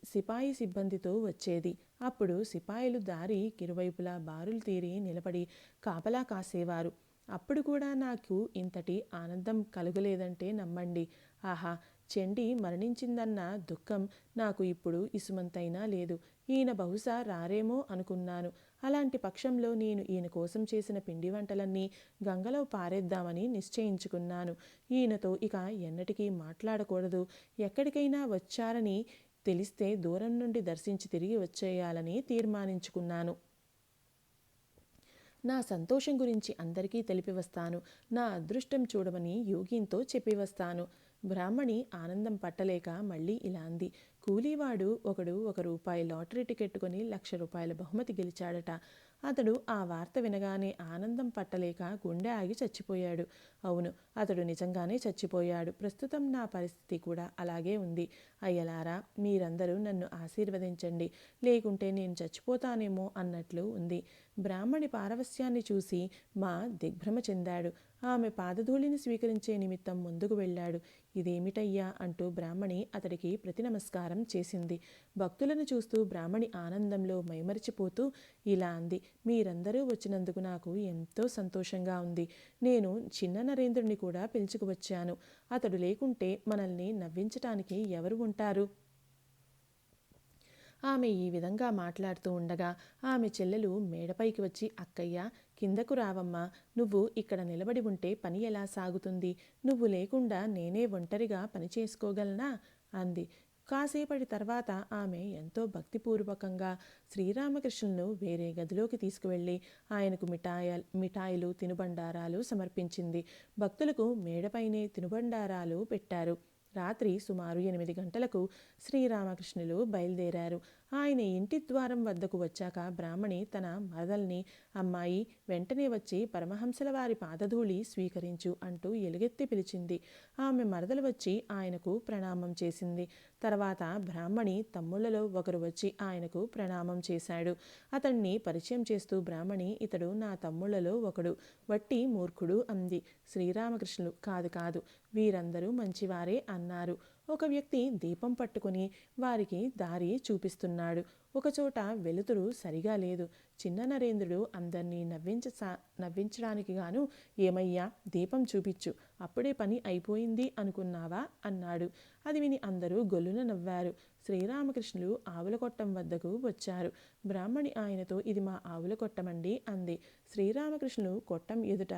సిపాయి సిబ్బందితో వచ్చేది. అప్పుడు సిపాయిలు దారి ఇరువైపులా బారులు తీరి నిలబడి కాపలా కాసేవారు. అప్పుడు కూడా నాకు ఇంతటి ఆనందం కలుగలేదంటే నమ్మండి. ఆహా, చెండి మరణించిందన్న దుఃఖం నాకు ఇప్పుడు ఇసుమంతైనా లేదు. ఈయన బహుశా రారేమో అనుకున్నాను. అలాంటి పక్షంలో నేను ఈయన కోసం చేసిన పిండి వంటలన్నీ గంగలో పారేద్దామని నిశ్చయించుకున్నాను. ఈయనతో ఇక ఎన్నటికీ మాట్లాడకూడదు. ఎక్కడికైనా వచ్చారని తెలిస్తే దూరం నుండి దర్శించి తిరిగి వచ్చేయాలని తీర్మానించుకున్నాను. నా సంతోషం గురించి అందరికీ తెలిపి వస్తాను. నా అదృష్టం చూడమని యోగిన్తో చెప్పి వస్తాను. బ్రాహ్మణి ఆనందం పట్టలేక మళ్ళీ ఇలా అంది: కూలీవాడు ఒకడు ₹1 లాటరీ టికెట్ కొని ₹1,00,000 బహుమతి గెలిచాడట. అతడు ఆ వార్త వినగానే ఆనందం పట్టలేక గుండె ఆగి చచ్చిపోయాడు. అవును, అతడు నిజంగానే చచ్చిపోయాడు. ప్రస్తుతం నా పరిస్థితి కూడా అలాగే ఉంది. అయ్యలారా, మీరందరూ నన్ను ఆశీర్వదించండి, లేకుంటే నేను చచ్చిపోతానేమో అన్నట్లు ఉంది. బ్రాహ్మణి పారవస్యాన్ని చూసి మా దిగ్భ్రమ చెందాడు. ఆమె పాదధూళిని స్వీకరించే నిమిత్తం ముందుకు వెళ్ళాడు. ఇదేమిటయ్యా అంటూ బ్రాహ్మణి అతడికి ప్రతి నమస్కారం చేసింది. భక్తులను చూస్తూ బ్రాహ్మణి ఆనందంలో మైమరిచిపోతూ ఇలా అంది: మీరందరూ వచ్చినందుకు నాకు ఎంతో సంతోషంగా ఉంది. నేను చిన్న నరేంద్రుని కూడా పిలుచుకువచ్చాను. అతడు లేకుంటే మనల్ని నవ్వించటానికి ఎవరు ఉంటారు? ఆమె ఈ విధంగా మాట్లాడుతూ ఉండగా ఆమె చెల్లెలు మేడపైకి వచ్చి, అక్కయ్య, కిందకు రావమ్మా, నువ్వు ఇక్కడ నిలబడి ఉంటే పని ఎలా సాగుతుంది? నువ్వు లేకుండా నేనే ఒంటరిగా పని చేసుకోగలనా అంది. కాసేపటి తర్వాత ఆమె ఎంతో భక్తిపూర్వకంగా శ్రీరామకృష్ణులను వేరే గదిలోకి తీసుకువెళ్ళి ఆయనకు మిఠాయిలు తినుబండారాలు సమర్పించింది. భక్తులకు మేడపైనే తినుబండారాలు పెట్టారు. రాత్రి సుమారు 8 గంటలకు శ్రీరామకృష్ణులు బయలుదేరారు. ఆయన ఇంటి ద్వారం వద్దకు వచ్చాక బ్రాహ్మణి తన మరదల్ని, అమ్మాయి, వెంటనే వచ్చి పరమహంసల వారి పాదధూళి స్వీకరించు అంటూ ఎలుగెత్తి పిలిచింది. ఆమె మరదలు వచ్చి ఆయనకు ప్రణామం చేసింది. తర్వాత బ్రాహ్మణి తమ్ముళ్లలో ఒకరు వచ్చి ఆయనకు ప్రణామం చేశాడు. అతన్ని పరిచయం చేస్తూ బ్రాహ్మణి, ఇతడు నా తమ్ముళ్లలో ఒకడు, వట్టి మూర్ఖుడు అంది. శ్రీరామకృష్ణులు, కాదు కాదు, వీరందరూ మంచివారే అన్నారు. ఒక వ్యక్తి దీపం పట్టుకుని వారికి దారి చూపిస్తున్నాడు. ఒకచోట వెలుతురు సరిగా లేదు. చిన్న నరేంద్రుడు అందరినీ నవ్వించడానికి గాను, ఏమయ్యా, దీపం చూపించు, అప్పుడే పని అయిపోయింది అనుకున్నావా అన్నాడు. అది విని అందరూ గొల్లున నవ్వారు. శ్రీరామకృష్ణులు ఆవుల కొట్టం వద్దకు వచ్చారు. బ్రాహ్మణి ఆయనతో, ఇది మా ఆవుల కొట్టమండి అంది. శ్రీరామకృష్ణులు కొట్టం ఎదుట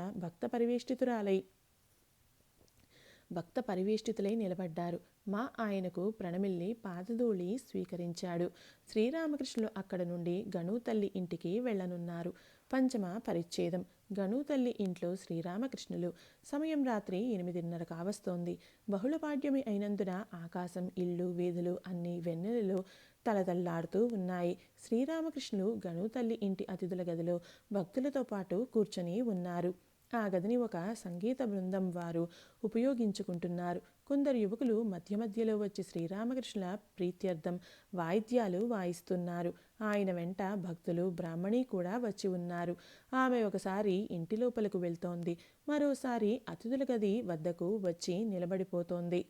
భక్త పరివేష్టితులై నిలబడ్డారు. మా ఆయనకు ప్రణమిల్లి పాదధూళి స్వీకరించాడు. శ్రీరామకృష్ణులు అక్కడ నుండి గణూతల్లి ఇంటికి వెళ్ళనున్నారు. పంచమ పరిచ్ఛేదం. గణూతల్లి ఇంట్లో శ్రీరామకృష్ణులు. సమయం రాత్రి 8:30 కావస్తోంది. బహుళపాడ్యమి అయినందున ఆకాశం, ఇళ్ళు, వీధులు అన్నీ వెన్నెలలో తలతల్లాడుతూ ఉన్నాయి. శ్రీరామకృష్ణులు గణూతల్లి ఇంటి అతిథుల గదిలో భక్తులతో పాటు కూర్చొని ఉన్నారు. ఆ గదిని ఒక సంగీత బృందం వారు ఉపయోగించుకుంటున్నారు. కొందరు యువకులు మధ్య మధ్యలో వచ్చి శ్రీరామకృష్ణుల ప్రీత్యర్థం వాయిద్యాలు వాయిస్తున్నారు. ఆయన వెంట భక్తులు, బ్రాహ్మణి కూడా వచ్చి ఉన్నారు. ఆమె ఒకసారి ఇంటి లోపలకు వెళ్తోంది, మరోసారి అతిథుల గది వద్దకు వచ్చి నిలబడిపోతోంది.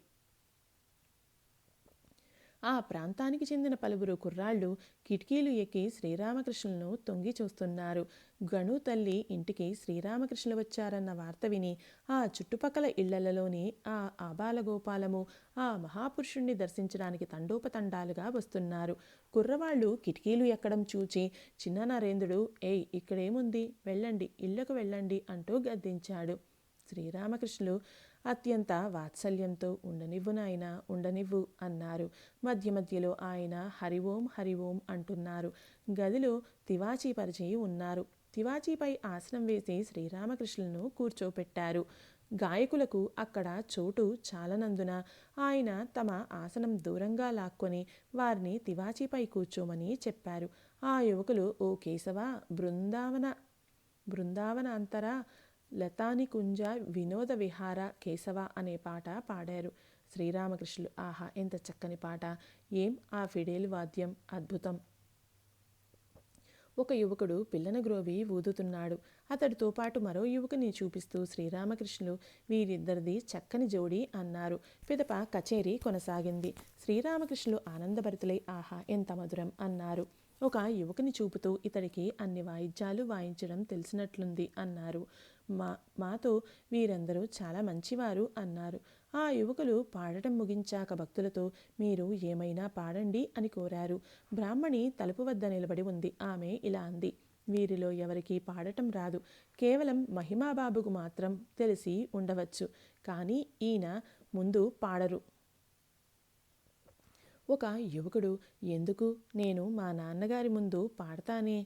ఆ ప్రాంతానికి చెందిన పలువురు కుర్రాళ్ళు కిటికీలు ఎక్కి శ్రీరామకృష్ణులను తొంగి చూస్తున్నారు. గణు తల్లి ఇంటికి శ్రీరామకృష్ణులు వచ్చారన్న వార్త విని ఆ చుట్టుపక్కల ఇళ్లలోని ఆ ఆబాలగోపాలము ఆ మహాపురుషుణ్ణి దర్శించడానికి తండోపతండాలుగా వస్తున్నారు. కుర్రవాళ్ళు కిటికీలు ఎక్కడం చూచి చిన్న నరేంద్రుడు, ఏయ్, ఇక్కడేముంది, వెళ్ళండి, ఇళ్లకు వెళ్ళండి అంటూ గద్దించాడు. శ్రీరామకృష్ణులు అత్యంత వాత్సల్యంతో, ఉండనివ్వు నాయనా, ఉండనివ్వు అన్నారు. మధ్య మధ్యలో ఆయన హరి ఓం హరి ఓం అంటున్నారు. గదిలో తివాచీ పరిచి ఉన్నారు. తివాచీపై ఆసనం వేసి శ్రీరామకృష్ణులను కూర్చోపెట్టారు. గాయకులకు అక్కడ చోటు చాలనందున ఆయన తమ ఆసనం దూరంగా లాక్కొని వారిని తివాచీపై కూర్చోమని చెప్పారు. ఆ యువకులు, ఓ కేశవ, బృందావన అంతరా లతానికుంజ వినోద విహార కేశవ అనే పాట పాడారు. శ్రీరామకృష్ణులు, ఆహా, ఎంత చక్కని పాట! ఏం ఆ ఫిడేల్ వాద్యం, అద్భుతం! ఒక యువకుడు పిల్లన గ్రోవి ఊదుతున్నాడు. అతడితో పాటు మరో యువకుని చూపిస్తూ శ్రీరామకృష్ణులు, వీరిద్దరిది చక్కని జోడి అన్నారు. పిదప కచేరీ కొనసాగింది. శ్రీరామకృష్ణులు ఆనందభరితులై, ఆహా, ఎంత మధురం అన్నారు. ఒక యువకుని చూపుతూ, ఇతడికి అన్ని వాయిద్యాలు వాయించడం తెలిసినట్లుంది అన్నారు. మాతో వీరందరూ చాలా మంచివారు అన్నారు. ఆ యువకులు పాడటం ముగించాక భక్తులతో, మీరు ఏమైనా పాడండి అని కోరారు. బ్రాహ్మణి తలుపు వద్ద నిలబడి ఉంది. ఆమె ఇలా అంది: వీరిలో ఎవరికీ పాడటం రాదు. కేవలం మహిమాబాబుకు మాత్రం తెలిసి ఉండవచ్చు, కానీ ఈయన ముందు పాడరు. ఒక యువకుడు, ఎందుకు, నేను మా నాన్నగారి ముందు పాడతానే.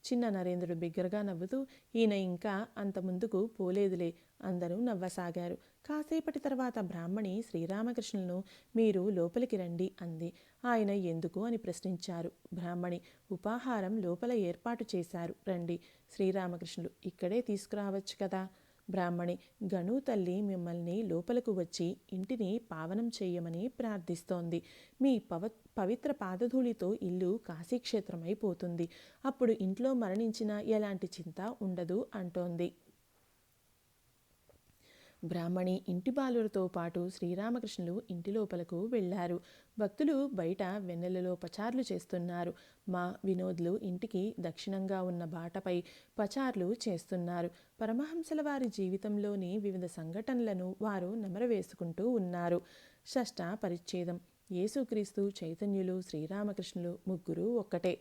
చిన్న నరేంద్రుడు బిగ్గరగా నవ్వుతూ, ఈయన ఇంకా అంత ముందుకు పోలేదులే, అందరూ నవ్వసాగారు. కాసేపటి తర్వాత బ్రాహ్మణి శ్రీరామకృష్ణులను మీరు లోపలికి రండి అంది. ఆయన ఎందుకు అని ప్రశ్నించారు. బ్రాహ్మణి ఉపాహారం లోపల ఏర్పాటు చేశారు, రండి. శ్రీరామకృష్ణులు ఇక్కడే తీసుకురావచ్చు కదా. బ్రాహ్మణి గణు తల్లి మిమ్మల్ని లోపలకు వచ్చి ఇంటిని పావనం చేయమని ప్రార్థిస్తోంది. మీ పవిత్ర పాదధూళితో ఇల్లు కాశీక్షేత్రమైపోతుంది. అప్పుడు ఇంట్లో మరణించిన ఎలాంటి చింత ఉండదు అంటోంది. బ్రాహ్మణి ఇంటి బాలులతో పాటు శ్రీరామకృష్ణులు ఇంటి లోపలకు వెళ్లారు. భక్తులు బయట వెన్నెలలో పచార్లు చేస్తున్నారు. మా వినోద్లు ఇంటికి దక్షిణంగా ఉన్న బాటపై పచార్లు చేస్తున్నారు. పరమహంసల వారి జీవితంలోని వివిధ సంఘటనలను వారు నెమరవేసుకుంటూ ఉన్నారు. షష్ఠ పరిచ్ఛేదం. యేసుక్రీస్తు, చైతన్యులు, శ్రీరామకృష్ణులు ముగ్గురు ఒక్కటే.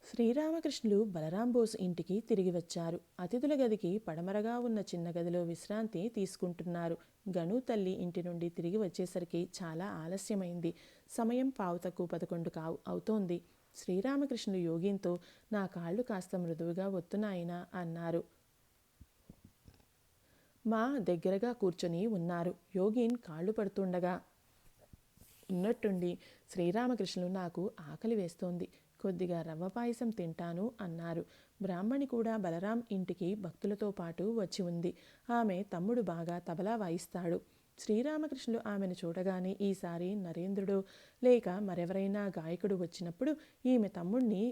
శ్రీరామకృష్ణులు బలరాం బోసు ఇంటికి తిరిగి వచ్చారు. అతిథుల గదికి పడమరగా ఉన్న చిన్న గదిలో విశ్రాంతి తీసుకుంటున్నారు. గణు తల్లి ఇంటి నుండి తిరిగి వచ్చేసరికి చాలా ఆలస్యమైంది. సమయం 11:15 అవుతోంది. శ్రీరామకృష్ణులు యోగిన్తో నా కాళ్ళు కాస్త మృదువుగా ఒత్తున్నాయనా అన్నారు. మా దగ్గరగా కూర్చొని ఉన్నారు. యోగిన్ కాళ్ళు పడుతుండగా ఉన్నట్టుండి శ్రీరామకృష్ణులు నాకు ఆకలి వేస్తోంది, కొద్దిగా రవ్వ పాయసం తింటాను అన్నారు. బ్రాహ్మణి కూడా బలరాం ఇంటికి భక్తులతో పాటు వచ్చి ఉంది. ఆమె తమ్ముడు బాగా తబలా వాయిస్తాడు. శ్రీరామకృష్ణులు ఆమెను చూడగానే ఈసారి నరేంద్రుడు లేక మరెవరైనా గాయకుడు వచ్చినప్పుడు ఈమె తమ్ముడిని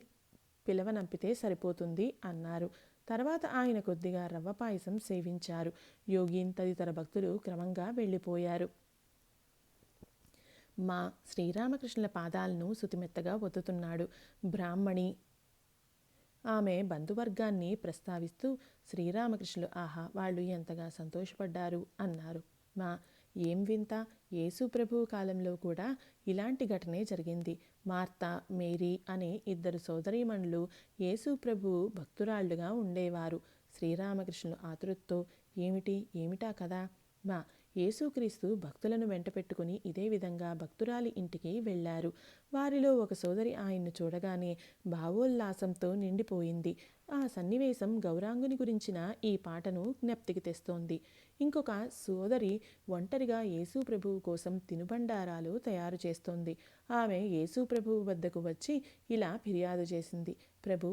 పిలవనంపితే సరిపోతుంది అన్నారు. తర్వాత ఆయన కొద్దిగా రవ్వ పాయసం సేవించారు. యోగిన్ తదితర భక్తులు క్రమంగా వెళ్ళిపోయారు. మా శ్రీరామకృష్ణుల పాదాలను సుతిమెత్తగా ఒత్తుతున్నాడు. బ్రాహ్మణి ఆమె బంధువర్గాన్ని ప్రస్తావిస్తూ శ్రీరామకృష్ణులు ఆహా వాళ్ళు ఎంతగా సంతోషపడ్డారు అన్నారు. మా ఏం వింత, యేసు ప్రభువు కాలంలో కూడా ఇలాంటి ఘటనే జరిగింది. మార్తా, మేరీ అనే 2 సోదరీమణులు యేసు ప్రభువు భక్తురాళ్లుగా ఉండేవారు. శ్రీరామకృష్ణులు ఆతృతతో ఏమిటా కదా. మా యేసుక్రీస్తు భక్తులను వెంట పెట్టుకుని ఇదే విధంగా భక్తురాలి ఇంటికి వెళ్లారు. వారిలో ఒక సోదరి ఆయన్ను చూడగానే భావోల్లాసంతో నిండిపోయింది. ఆ సన్నివేశం గౌరాంగుని గురించిన ఈ పాటను జ్ఞప్తికి తెస్తోంది. ఇంకొక సోదరి ఒంటరిగా యేసు ప్రభువు కోసం తినుబండారాలు తయారు చేస్తోంది. ఆమె యేసు ప్రభువు వద్దకు వచ్చి ఇలా ఫిర్యాదు చేసింది. ప్రభు,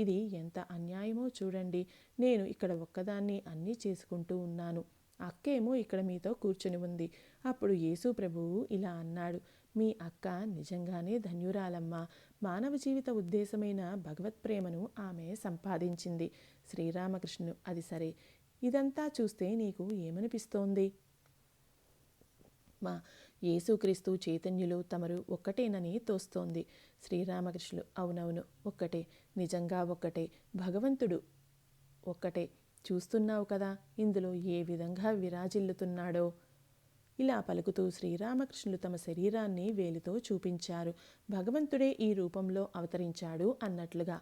ఇది ఎంత అన్యాయమో చూడండి. నేను ఇక్కడ ఒక్కదాన్ని అన్నీ చేసుకుంటూ ఉన్నాను. అక్కేమో ఇక్కడ మీతో కూర్చుని ఉంది. అప్పుడు యేసు ప్రభువు ఇలా అన్నాడు, మీ అక్క నిజంగానే ధన్యురాలమ్మా. మానవ జీవిత ఉద్దేశమైన భగవత్ ప్రేమను ఆమె సంపాదించింది. శ్రీరామకృష్ణుడు అది సరే, ఇదంతా చూస్తే నీకు ఏమనిపిస్తోంది? మా యేసుక్రీస్తు, చైతన్యులు తమరు ఒక్కటేనని తోస్తోంది. శ్రీరామకృష్ణులు అవునవును, ఒక్కటే, నిజంగా ఒక్కటే. భగవంతుడు ఒక్కటే. చూస్తున్నావు కదా ఇందులో ఏ విధంగా విరాజిల్లుతున్నాడో. ఇలా పలుకుతూ శ్రీరామకృష్ణులు తమ శరీరాన్ని వేలితో చూపించారు. భగవంతుడే ఈ రూపంలో అవతరించాడు అన్నట్లుగా.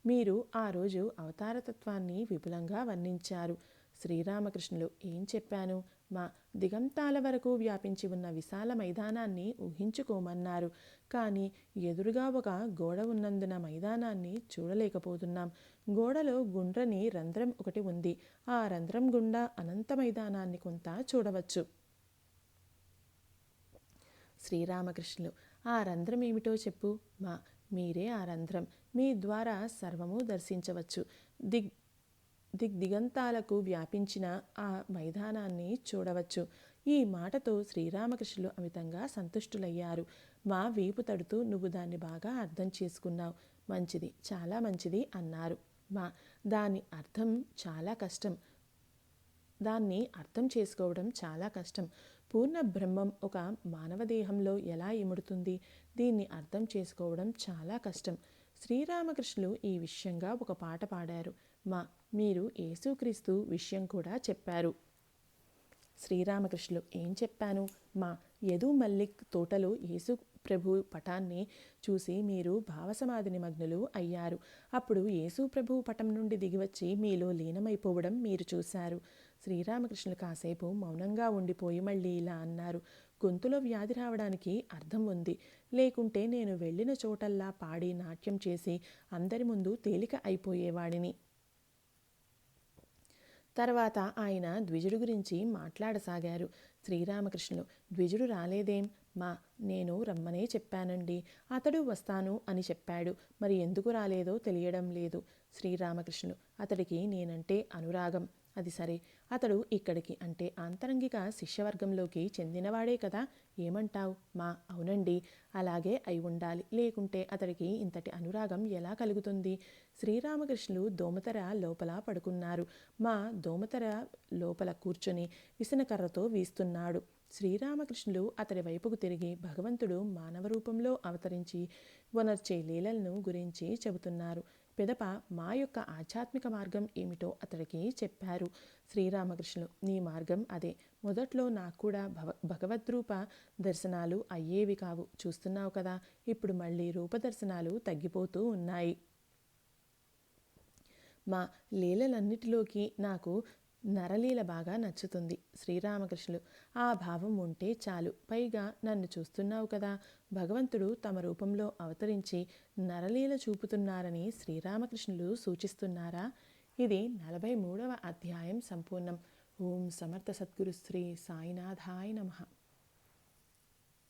మీరు ఆ రోజు అవతారతత్వాన్ని విపులంగా వర్ణించారు. శ్రీరామకృష్ణులు ఏం చెప్పాను? దిగంతాల వరకు వ్యాపించి ఉన్న విశాల మైదానాన్ని ఊహించుకోమన్నారు. కానీ ఎదురుగా ఒక గోడ ఉన్నందున మైదానాన్ని చూడలేకపోతున్నాం. గోడలో గుండ్రని రంధ్రం ఒకటి ఉంది. ఆ రంధ్రం గుండా అనంత మైదానాన్ని కొంత చూడవచ్చు. శ్రీరామకృష్ణులు ఆ రంధ్రం ఏమిటో చెప్పు. మీరే ఆ రంధ్రం. మీ ద్వారా సర్వము దర్శించవచ్చు. దిగంతాలకు వ్యాపించిన ఆ మైదానాన్ని చూడవచ్చు. ఈ మాటతో శ్రీరామకృష్ణులు అమితంగా సంతుష్టులయ్యారు. మా వీపు తడుతూ నువ్వు దాన్ని బాగా అర్థం చేసుకున్నావు. మంచిది, చాలా మంచిది అన్నారు. దాన్ని అర్థం చేసుకోవడం చాలా కష్టం. పూర్ణ బ్రహ్మం ఒక మానవ దేహంలో ఎలా ఇముడుతుంది? దీన్ని అర్థం చేసుకోవడం చాలా కష్టం. శ్రీరామకృష్ణులు ఈ విషయంగా ఒక పాట పాడారు. మీరు యేసుక్రీస్తు విషయం కూడా చెప్పారు. శ్రీరామకృష్ణులు ఏం చెప్పాను? యదు మల్లిక్ తోటలో యేసు ప్రభు పటాన్ని చూసి మీరు భావసమాధి నిమగ్నులు అయ్యారు. అప్పుడు యేసు ప్రభు పటం నుండి దిగివచ్చి మీలో లీనమైపోవడం మీరు చూశారు. శ్రీరామకృష్ణులు కాసేపు మౌనంగా ఉండిపోయి మళ్ళీ ఇలా అన్నారు. గొంతులో వ్యాధి రావడానికి అర్థం ఉంది. లేకుంటే నేను వెళ్ళిన చోటల్లా పాడి నాట్యం చేసి అందరి ముందు తేలిక అయిపోయేవాడిని. తర్వాత ఆయన ద్విజుడు గురించి మాట్లాడసాగారు. శ్రీరామకృష్ణులు, ద్విజుడు రాలేదేం మా, నేను రమ్మనే చెప్పానండి. అతడు వస్తాను అని చెప్పాడు. మరి ఎందుకు రాలేదో తెలియడం లేదు. శ్రీరామకృష్ణులు, అతడికి నేనంటే అనురాగం. అది సరే, అతడు ఇక్కడికి అంటే ఆంతరంగిక శిష్యవర్గంలోకి చెందినవాడే కదా, ఏమంటావు మా? అవునండి, అలాగే అయి ఉండాలి, లేకుంటే అతడికి ఇంతటి అనురాగం ఎలా కలుగుతుంది? శ్రీరామకృష్ణులు దోమతెర లోపల పడుకున్నారు. మా దోమతెర లోపల కూర్చొని విసనకర్రతో వీస్తున్నాడు. శ్రీరామకృష్ణులు అతడి వైపుకు తిరిగి భగవంతుడు మానవ రూపంలో అవతరించి వనర్చే లీలలను గురించి చెబుతున్నారు. పిదప మా యొక్క ఆధ్యాత్మిక మార్గం ఏమిటో అతడికి చెప్పారు. శ్రీరామకృష్ణులు, నీ మార్గం అదే. మొదట్లో నాకు కూడా భగవద్రూప దర్శనాలు అయ్యేవి కావు. చూస్తున్నావు కదా, ఇప్పుడు మళ్ళీ రూపదర్శనాలు తగ్గిపోతూ ఉన్నాయి. మా లీలలన్నిటిలోకి నాకు నరలీల బాగా నచ్చుతుంది. శ్రీరామకృష్ణులు, ఆ భావం ఉంటే చాలు. పైగా నన్ను చూస్తున్నావు కదా, భగవంతుడు తమ రూపంలో అవతరించి నరలీల చూపుతున్నారని శ్రీరామకృష్ణులు సూచిస్తున్నారా? ఇది 43వ అధ్యాయం సంపూర్ణం. ఓం సమర్థ సద్గురు శ్రీ సాయినాథాయ నమః.